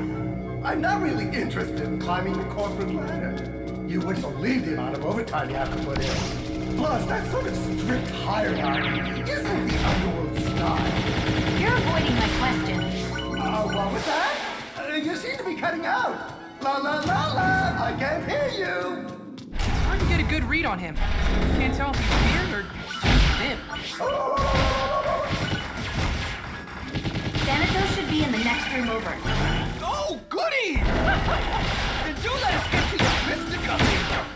I'm not really interested in climbing the corporate ladder. You wouldn't believe the amount of overtime you have to put in. Plus, that sort of strict hierarchy isn't the underworld style. You're avoiding my question. What was that? You seem to be cutting out. La la la la, I can't hear you. It's hard to get a good read on him. Can't tell if he's weird or just dim. Thanatos should be in the next room over. Oh, goody! And do let us get to your fisticuffing.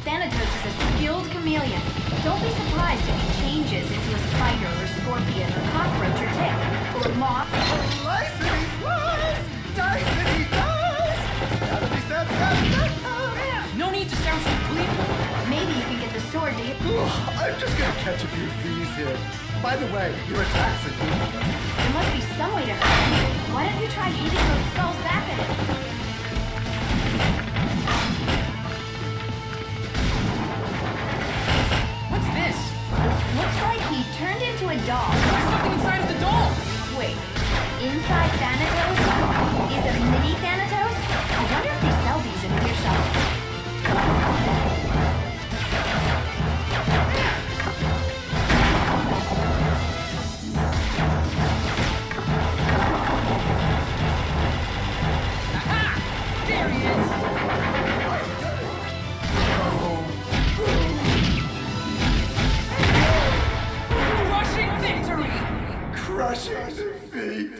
Thanatos is a skilled chameleon. Don't be surprised if he changes into a spider or scorpion or cockroach or tick or moth. Slicey slice! Dicey dice! Stabby stab stab stab! No need to sound so gleeful. Maybe you can get the sword to hit. I'm just gonna catch a few Z's here. By the way, your attacks are good. There must be some way to hurt him. Why don't you try hitting those skulls back at him? What's this? Looks like he he turned into a doll. There's something inside of the doll! Wait, inside Thanatos is a mini Thanatos? I wonder if they sell these in gear shops. Aha! There he is! Crushing victory! Crushing defeat.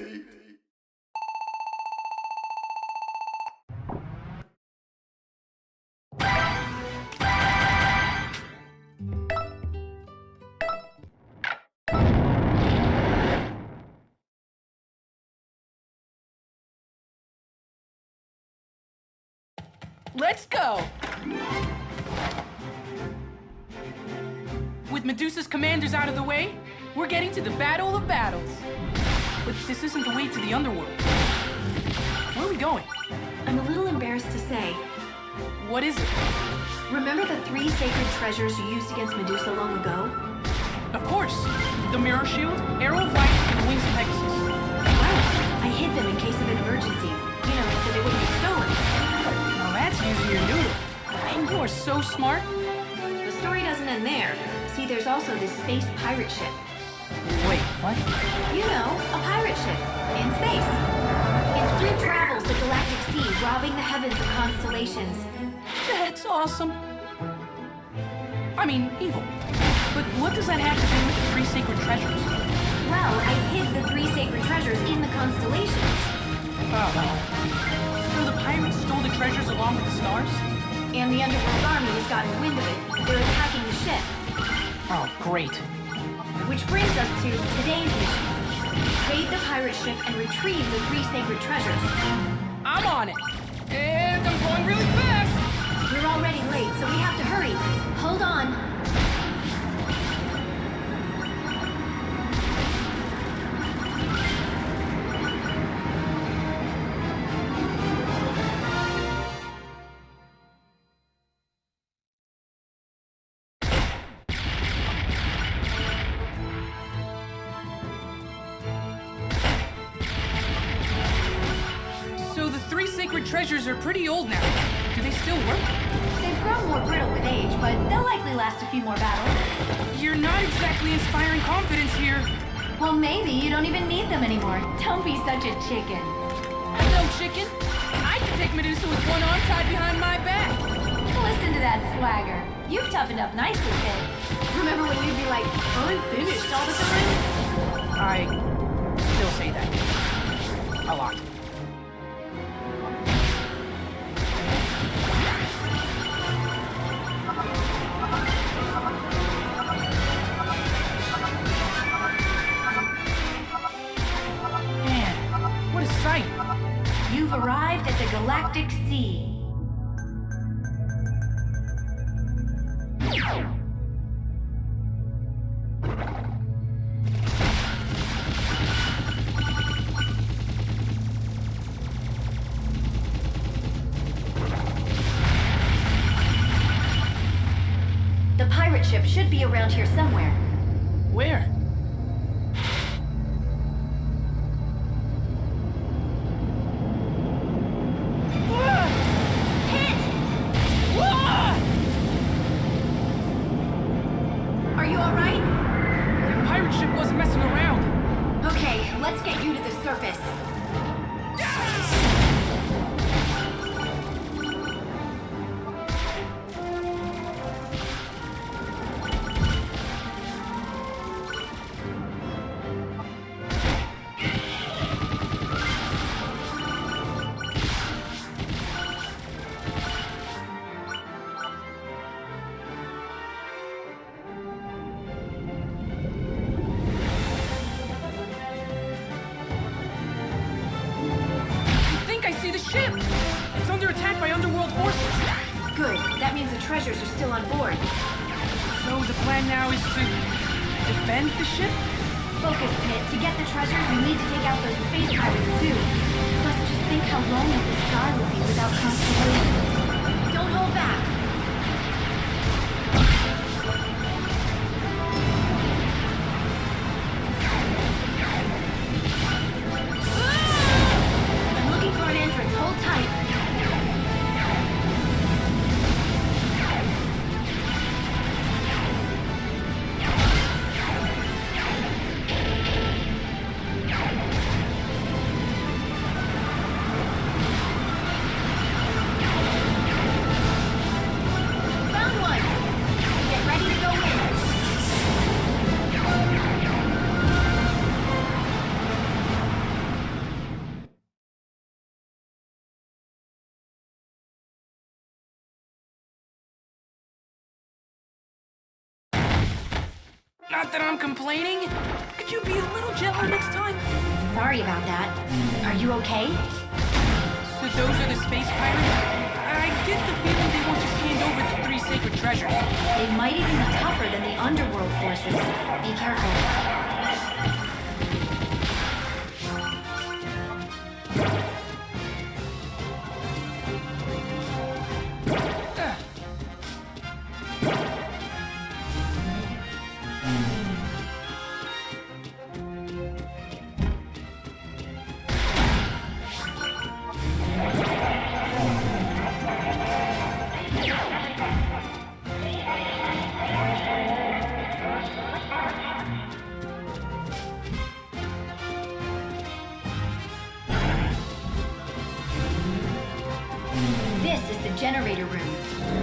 Let's go! With Medusa's commanders out of the way, we're getting to the battle of battles. But this isn't the way to the underworld. Where are we going? I'm a little embarrassed to say. What is it? Remember the 3 sacred treasures you used against Medusa long ago? Of course. The Mirror Shield, Arrow of Light, and Wings of Pegasus. Right. I hid them in case of an emergency. You know, so they wouldn't get stolen. Now that's using your noodle. And you are so smart. The story doesn't end there. See, there's also this space pirate ship. Wait, what? You know, a pirate ship. In space. Its crew travels the galactic sea, robbing the heavens of constellations. That's awesome. I mean, evil. But what does that have to do with the 3 sacred treasures? Well, I hid the 3 sacred treasures in the constellations. Oh. So the pirates stole the treasures along with the stars? And the underworld army has gotten wind of it. They're attacking the ship. Oh, great. Which brings us to today's mission. Raid the pirate ship and retrieve the 3 sacred treasures. I'm on it. And I'm going really fast. We're already late, so we have to hurry. Hold on. So the 3 sacred treasures are pretty old now. Do they still work? They've grown more brittle with age, but they'll likely last a few more battles. You're not exactly inspiring confidence here. Well, maybe you don't even need them anymore. Don't be such a chicken. No chicken. I can take Medusa with one arm tied behind my back. Listen to that swagger. You've toughened up nicely, kid. Remember when you'd be like, I'm finished all the time? I still say that. A lot. Man, what a sight. You've arrived at the galactic sea. The pirate ship should be around here somewhere. Where? Hit! Are you alright? The pirate ship wasn't messing around. Okay, let's get you to the surface. Ship! It's under attack by underworld forces. Good. That means the treasures are still on board. So the plan now is to defend the ship? Focus, Pit. To get the treasures, you need to take out those space pirates, too. Plus, just think how lonely the sky would be without constellations. Don't hold back. Not that I'm complaining. Could you be a little gentler next time? Sorry about that. Are you okay? So those are the space pirates? I get the feeling they won't just hand over the 3 sacred treasures. They might even be tougher than the underworld forces. Be careful. This is the generator room.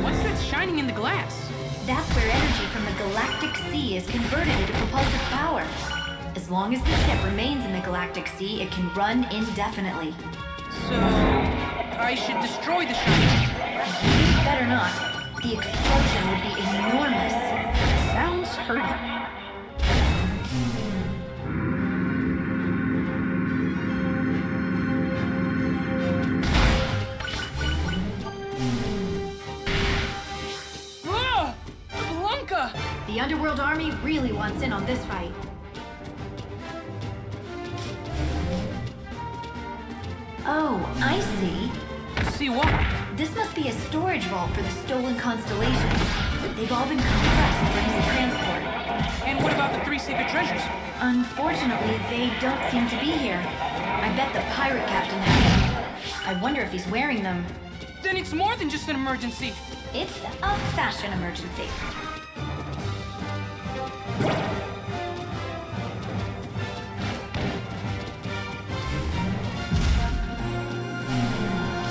What's that shining in the glass? That's where energy from the galactic sea is converted into propulsive power. As long as the ship remains in the galactic sea, it can run indefinitely. So, I should destroy the shining. Better not. The explosion would be enormous. Sounds hurting. The Underworld Army really wants in on this fight. Oh, I see. See what? This must be a storage vault for the stolen constellations. They've all been compressed for easy transport. And what about the 3 sacred treasures? Unfortunately, they don't seem to be here. I bet the pirate captain has them. I wonder if he's wearing them. Then it's more than just an emergency. It's a fashion emergency.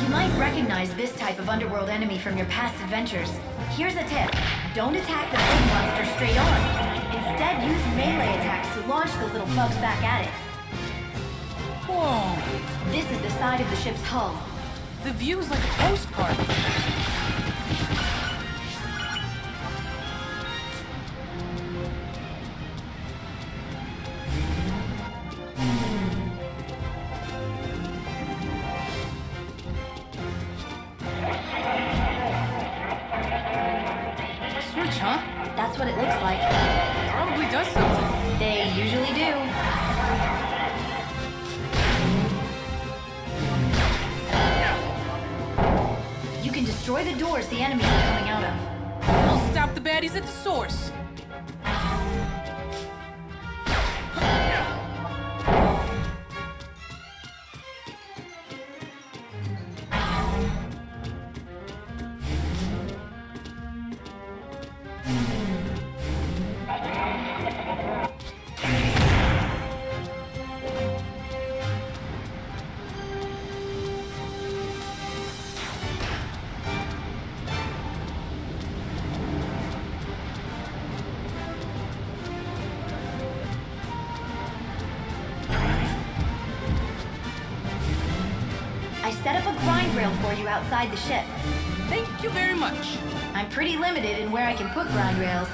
You might recognize this type of underworld enemy from your past adventures. Here's a tip. Don't attack the big monster straight on. Instead, use melee attacks to launch the little bugs back at it. Whoa. This is the side of the ship's hull. The view's like a postcard. Switch, huh? That's what it looks like. Probably does something. They usually do. You can destroy the doors the enemies are coming out of. I'll stop the baddies at the source. I set up a grind rail for you outside the ship. Thank you very much. I'm pretty limited in where I can put grind rails.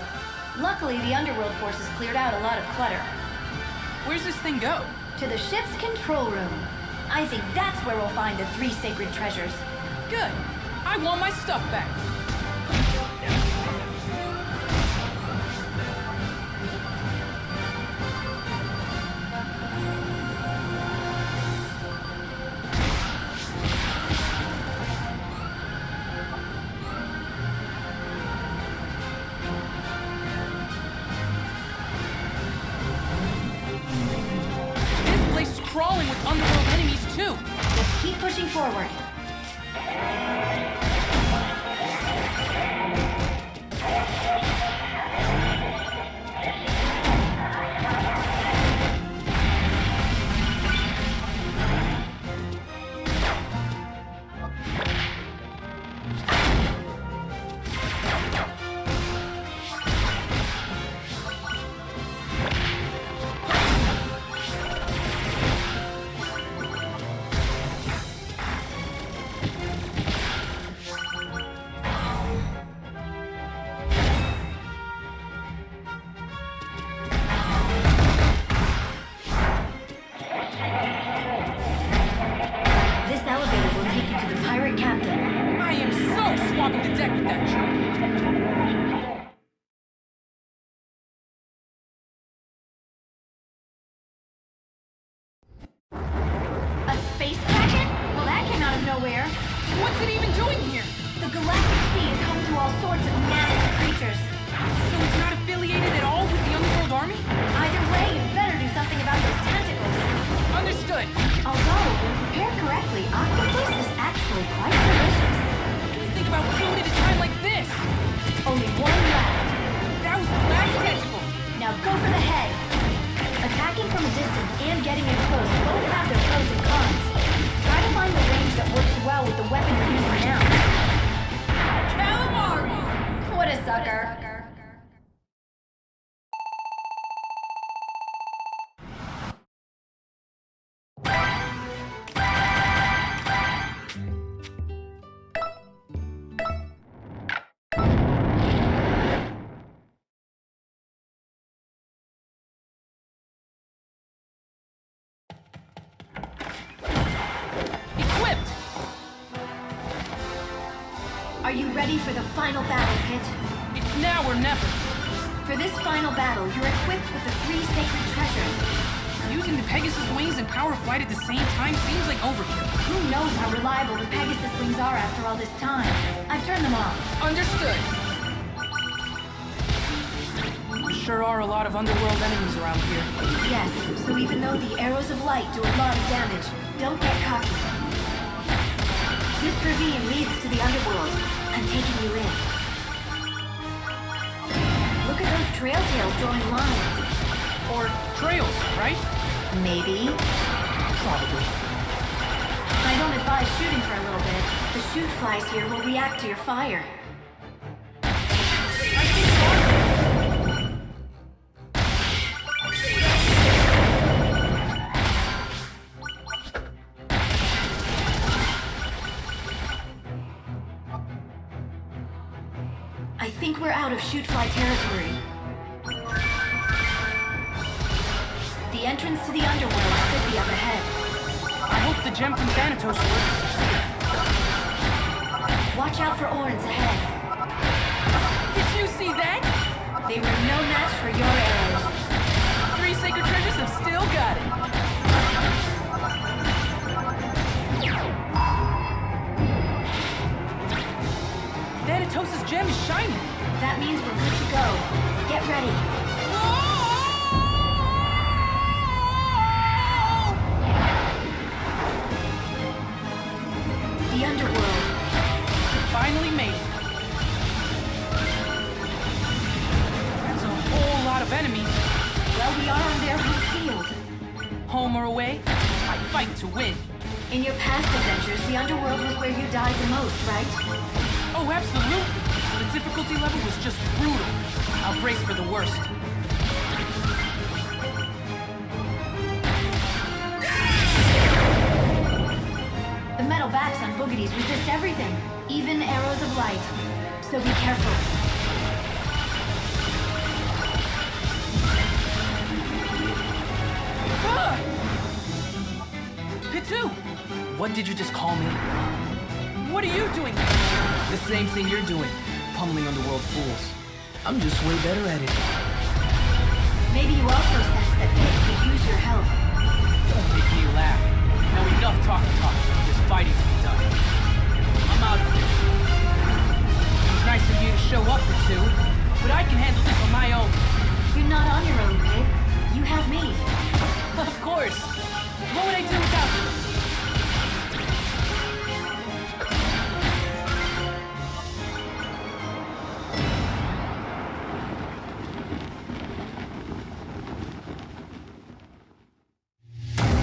Luckily, the underworld forces cleared out a lot of clutter. Where's this thing go? To the ship's control room. I think that's where we'll find the 3 sacred treasures. Good. I want my stuff back. This place is crawling with underworld enemies too. Just keep pushing forward. What's it even doing here? The Galactic Sea is home to all sorts of nasty creatures. So it's not affiliated at all with the Underworld Army? Either way, you'd better do something about those tentacles. Understood. Although, when prepared correctly, octopus is actually quite delicious. What do you think about food at a time like this? Only one left. That was the last tentacle. Now go for the head. Attacking from a distance and getting in close both have their pros and cons. Try to find the range that works well with the weapon you're using now. Calamari! What a sucker. Equipped! Are you ready for the final battle, Pit? It's now or never. For this final battle, you're equipped with the 3 sacred treasures. Using the Pegasus wings and power of flight at the same time seems like overkill. Who knows how reliable the Pegasus wings are after all this time? I've turned them off. Understood. There sure are a lot of underworld enemies around here. Yes, so even though the arrows of light do a lot of damage, don't get cocky. This ravine leads to the underworld. I'm taking you in. Look at those trail tails drawing lines. Or trails, right? Maybe. Probably. I don't advise shooting for a little bit. The shoot flies here will react to your fire. I think so. I think we're out of shoot fly territory. The entrance to the underworld could be up ahead. I hope the gem from Thanatos works. Watch out for Orns ahead. Did you see that? They were no match for your arrows. 3 sacred treasures have still got it. Thanatos' gem is shiny. That means we're good to go. Get ready. The underworld. Finally made it. That's a whole lot of enemies. Well, we are on their home field. Home or away, I fight to win. In your past adventures, the underworld was where you died the most, right? Oh, absolutely. The difficulty level was just brutal. I'll brace for the worst. The metal backs on boogeties resist everything, even arrows of light. So be careful. Ah! Pitu! What did you just call me? What are you doing? The same thing you're doing, pummeling underworld fools. I'm just way better at it. Maybe you also sense that Pit could use your help. Don't make me laugh. Now enough talk. There's fighting to be done. I'm out of here. It was nice of you to show up for 2, but I can handle this on my own. You're not on your own, Pit. You have me. Of course. What would I do without you?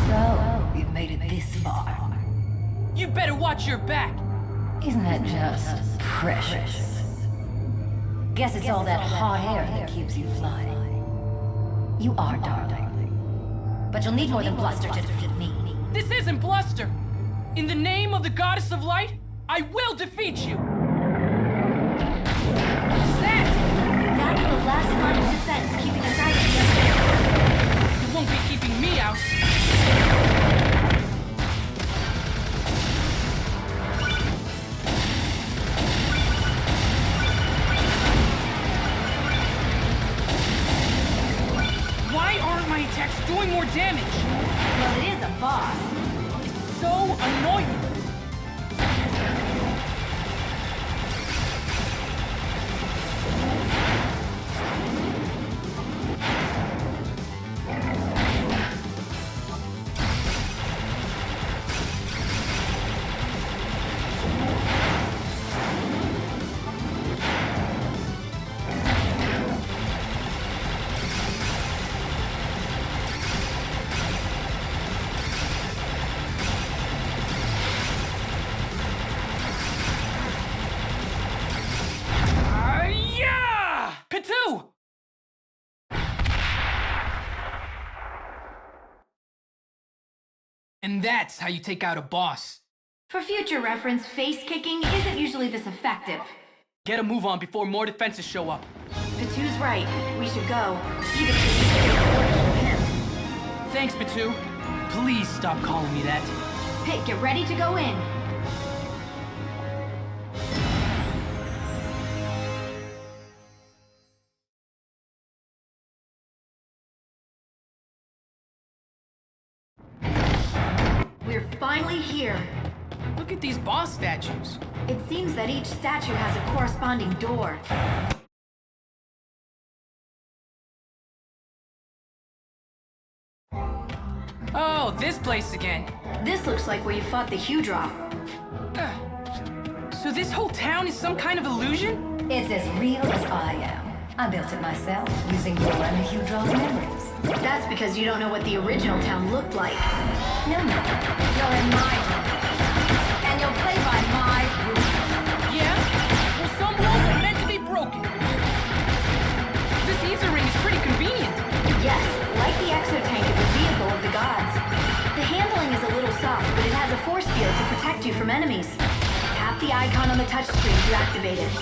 So, you've made it this far. You better watch your back. Isn't that just precious? Guess it's all that hot air that keeps you flying. You are, darling. But you'll need more than bluster to defeat me. This isn't bluster. In the name of the goddess of light, I will defeat you. What's that? That's the last line of defense keeping us out of the underworld. You won't be keeping me out. Why aren't my attacks doing more damage? Well, it is a boss. It's so annoying. And that's how you take out a boss. For future reference, face kicking isn't usually this effective. Get a move on before more defenses show up. Patu's right. We should go. Even if we can get orders from him. Thanks, Patu. Please stop calling me that. Pit, get ready to go in. We're finally here. Look at these boss statues. It seems that each statue has a corresponding door. Oh, this place again. This looks like where you fought the Hudra. So this whole town is some kind of illusion? It's as real as I am. I built it myself, using your and the Hudra's memories. That's because you don't know what the original town looked like. No, no. You're in my room. And you'll play by my rules. Yeah? Well, some rules are meant to be broken. This ether ring is pretty convenient. Yes, like the exotank, it's a vehicle of the gods. The handling is a little soft, but it has a force field to protect you from enemies. Tap the icon on the touchscreen to activate it.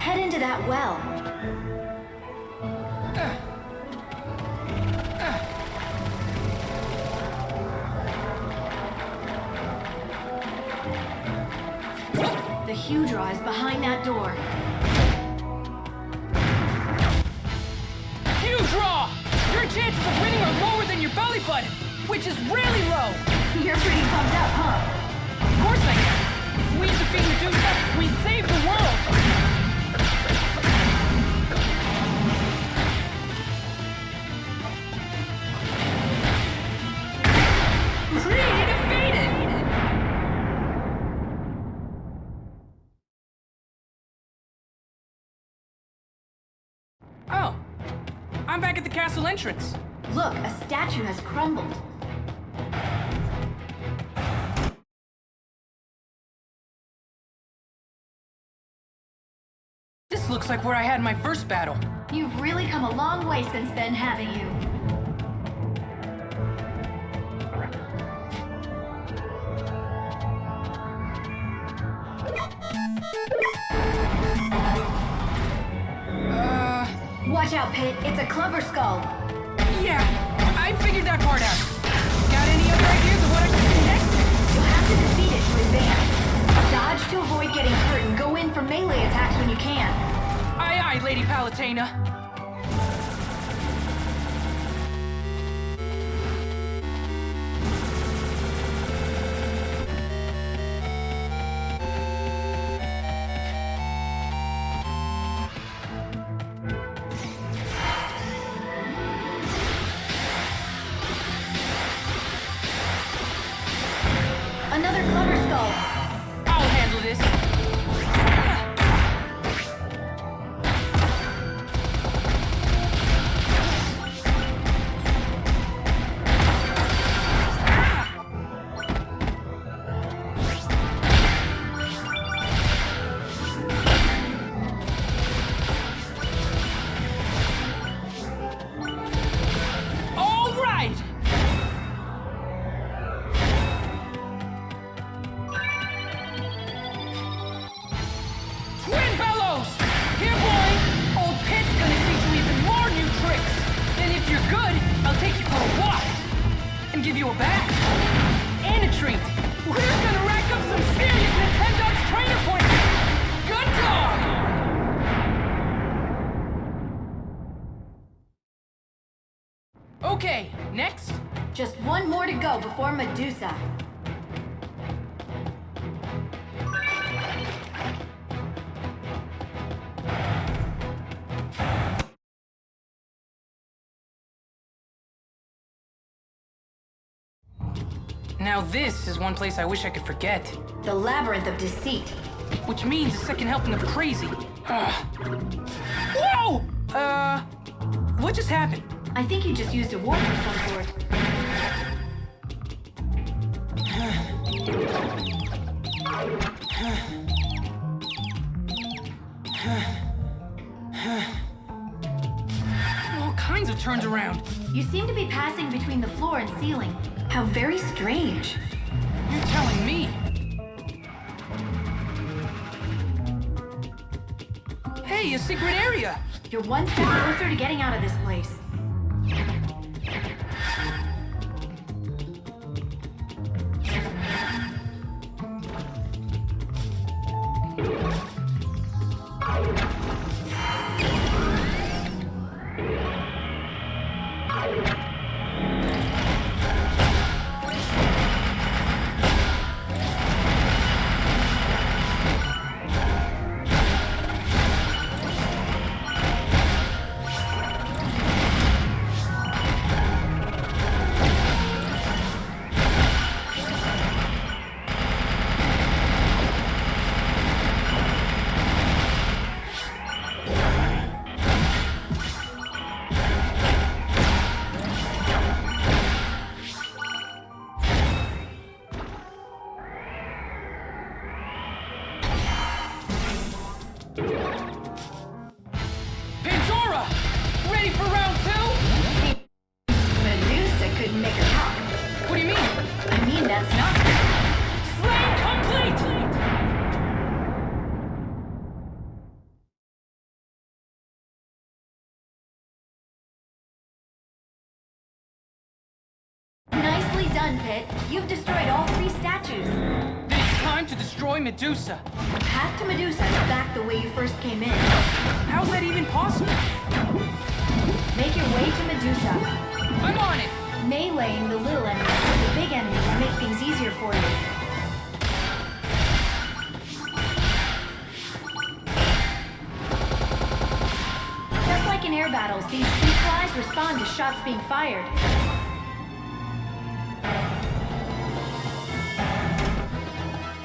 Head into that well. The Hudra is behind that door. Hudra! Your chances of winning are lower than your belly button, which is really low. You're pretty pumped up, huh? Of course I am. If we defeat Medusa, we save the world. Defeated! Oh, I'm back at the castle entrance. Look, a statue has crumbled. This looks like where I had my first battle. You've really come a long way since then, haven't you? Watch out, Pit. It's a clubber skull. Yeah, I figured that part out. Got any other ideas of what I can do next? You'll have to defeat it to advance. Dodge to avoid getting hurt and go in for melee attacks when you can. Aye, aye, Lady Palutena. Another clubber skull. I'll handle this. All right! Twin bellows! Here, boy! Old Pit's gonna teach you even more new tricks! Then if you're good, I'll take you for a walk! And give you a bath! And a treat! We're gonna rack up some serious Nintendo's trainer points! Good dog! Okay, next? Just one more to go before Medusa. Now this is one place I wish I could forget. The Labyrinth of Deceit. Which means a second helping of crazy. Whoa! What just happened? I think you just used a warp of some sort. turned around. You seem to be passing between the floor and ceiling. How very strange. You're telling me? Hey, a secret area! You're one step closer to getting out of this place. Pandora! Ready for round two? Medusa couldn't make her talk. What do you mean? I mean, that's not... Slaying complete! Nicely done, Pit. You've destroyed all 3 statues. Then it's time to destroy Medusa. The path to Medusa is back the way you first came in. How's that even possible? Make your way to Medusa. I'm on it! Meleeing the little enemies with the big enemies will make things easier for you. Just like in air battles, these flies respond to shots being fired.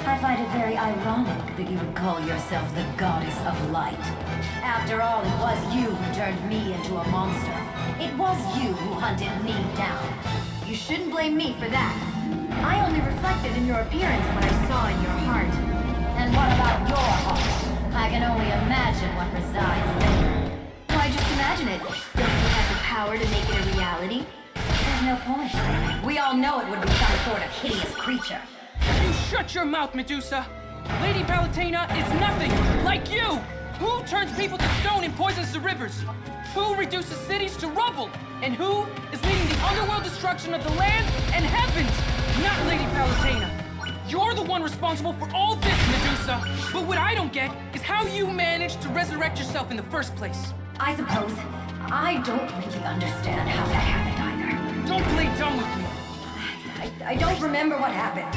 I find it very ironic that you would call yourself the goddess of light. After all, it was you who turned me into a monster. It was you who hunted me down. You shouldn't blame me for that. I only reflected in your appearance what I saw in your heart. And what about your heart? I can only imagine what resides there. Why just imagine it? Don't you have the power to make it a reality? There's no point. We all know it would be some sort of hideous creature. You shut your mouth, Medusa! Lady Palutena is nothing like you! Who turns people to stone and poisons the rivers? Who reduces cities to rubble? And who is leading the underworld destruction of the land and heavens? Not Lady Palutena. You're the one responsible for all this, Medusa! But what I don't get is how you managed to resurrect yourself in the first place. I suppose I don't really understand how that happened either. Don't play dumb with me. I don't remember what happened.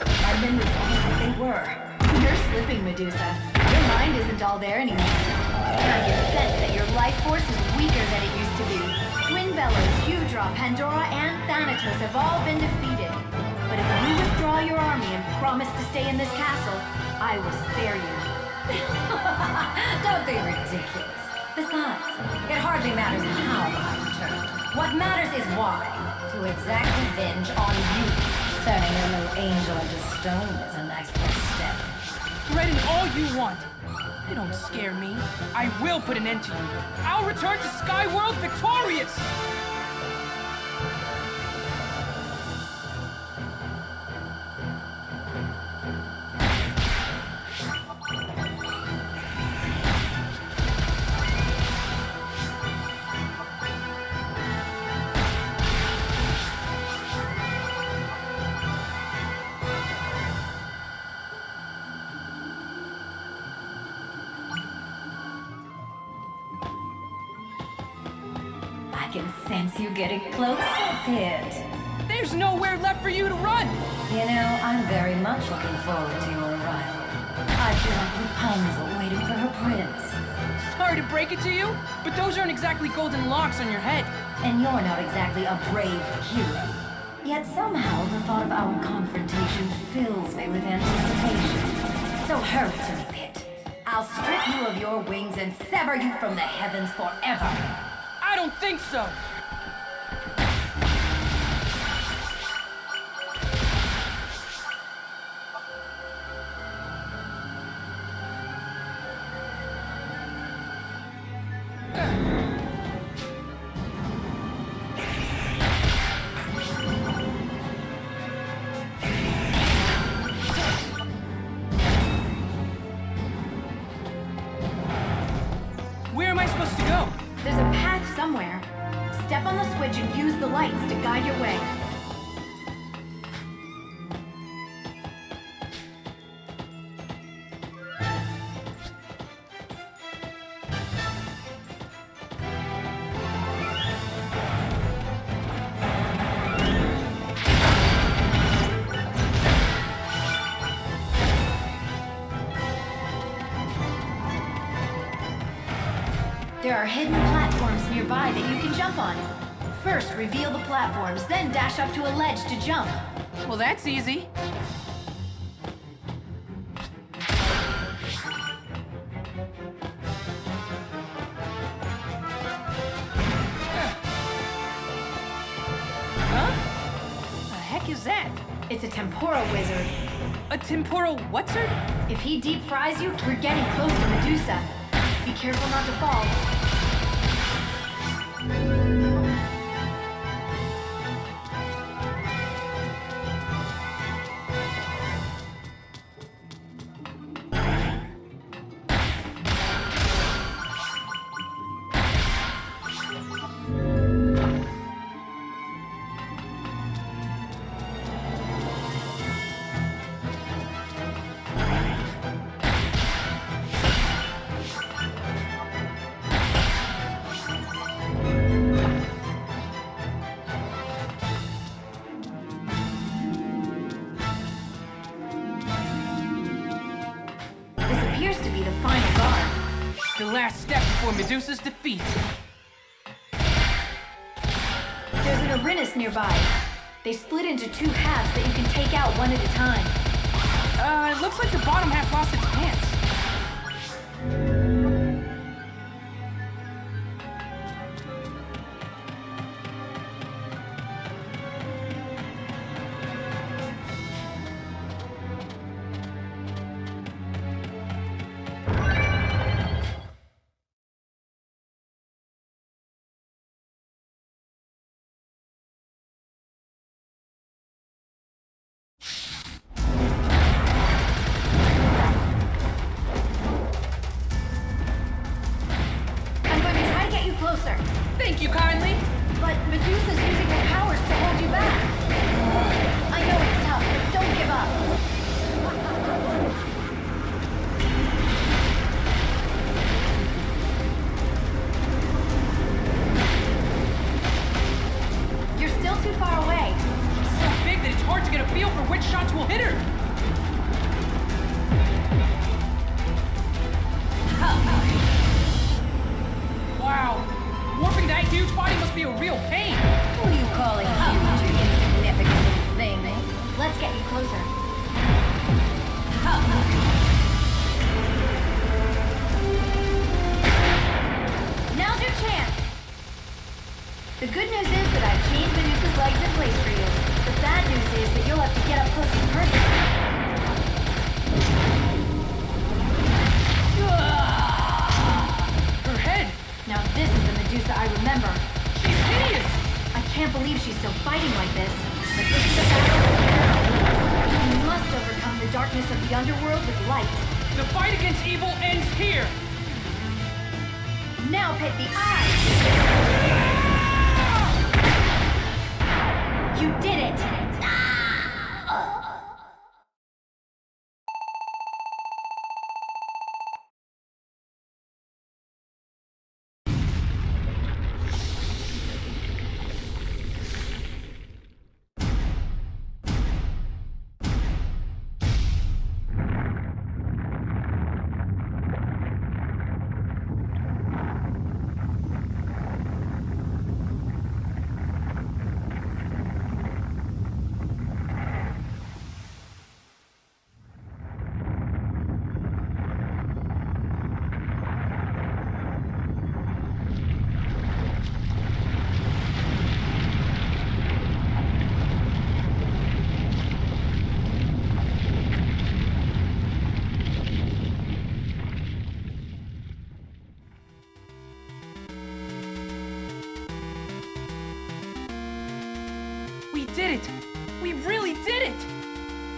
My memories aren't like they were. You're slipping, Medusa. Your mind isn't all there anymore. I get the sense that your life force is weaker than it used to be. Twin Bellows, Hydra, Pandora, and Thanatos have all been defeated. But if you withdraw your army and promise to stay in this castle, I will spare you. Don't be ridiculous. Besides, it hardly matters how I return. What matters is why. To exact revenge on you. Turning your little angel into stone is a nice first step. Threaten all you want. You don't scare me. I will put an end to you. I'll return to Skyworld victorious! I can sense you getting closer, Pit. There's nowhere left for you to run! You know, I'm very much looking forward to your arrival. I feel like Rapunzel waiting for her prince. Sorry to break it to you, but those aren't exactly golden locks on your head. And you're not exactly a brave hero. Yet somehow the thought of our confrontation fills me with anticipation. So hurry to me, Pit. I'll strip you of your wings and sever you from the heavens forever. I don't think so! supposed to go? There's a path somewhere. Step on the switch and use the lights to guide your way. There are hidden platforms nearby that you can jump on. First, reveal the platforms, then dash up to a ledge to jump. Well, that's easy. Huh? The heck is that? It's a temporal wizard. A temporal whatzard? If he deep fries you, we're getting close to Medusa. Be careful not to fall. Appears to be the final guard. The last step before Medusa's defeat. There's an Icarus nearby. They split into two halves that you can take out one at a time. It looks like the bottom half lost its pants. Closer. Thank you kindly. But Medusa's using her powers to hold you back. I know it's tough, but don't give up. You're still too far away. She's so big that it's hard to get a feel for which shots will hit her. Wow. Warping that huge body must be a real pain. Who are you calling huge, you insignificant thing? Let's get you closer. Now's your chance. The good news is that I've chained Medusa's legs in place for you. The bad news is that you'll have to get up close and personal. Her head. Now this is the Medusa I remember. She's hideous. I can't believe she's still fighting like this. But this is a battle of the You must overcome the darkness of the underworld with light. The fight against evil ends here. Now pit the eyes. You did it. We did it! We really did it!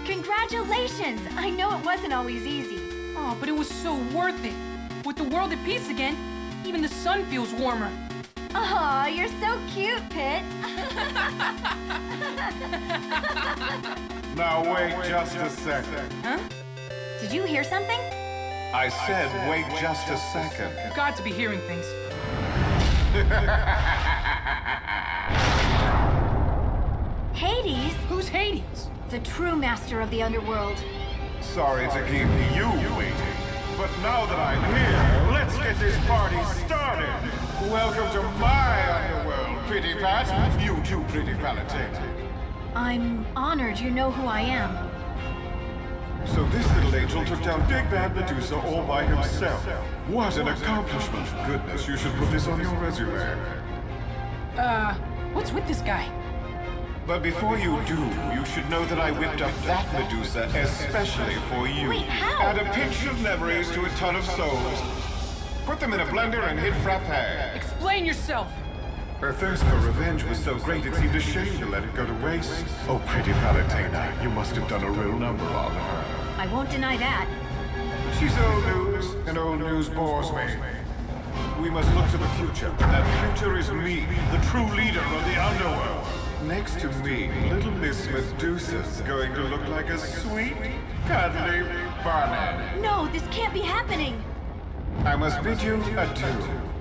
Congratulations! I know it wasn't always easy. Oh, but it was so worth it. With the world at peace again, Even the sun feels warmer. Aw, you're so cute, Pit. Now wait just a second. Huh? Did you hear something? I said wait just a second. Got to be hearing things. Hades? Who's Hades? The true master of the underworld. Sorry to keep you waiting, but now that I'm here, let's get this party started. Welcome to my underworld, Pretty Pat. You too, Pretty Palate. I'm honored you know who I am. So this little angel took down Big Bad Medusa all by himself. What an accomplishment. Goodness, you should put this on your resume. What's with this guy? But before you do, you should know that I whipped up that Medusa especially for you. Wait, how? Add a pinch of memories to a ton of souls. Put them in a blender and hit frappe. Explain yourself. Her thirst for revenge was so great it seemed a shame to let it go to waste. Oh, Pretty Palatina, you must have done a real number on her. I won't deny that. She's old news, and old news bores me. We must look to the future. That future is me, the true leader of the underworld. Next to me, little Miss Medusa's going to look like a sweet, cuddly bunny. No, this can't be happening. I must bid you adieu.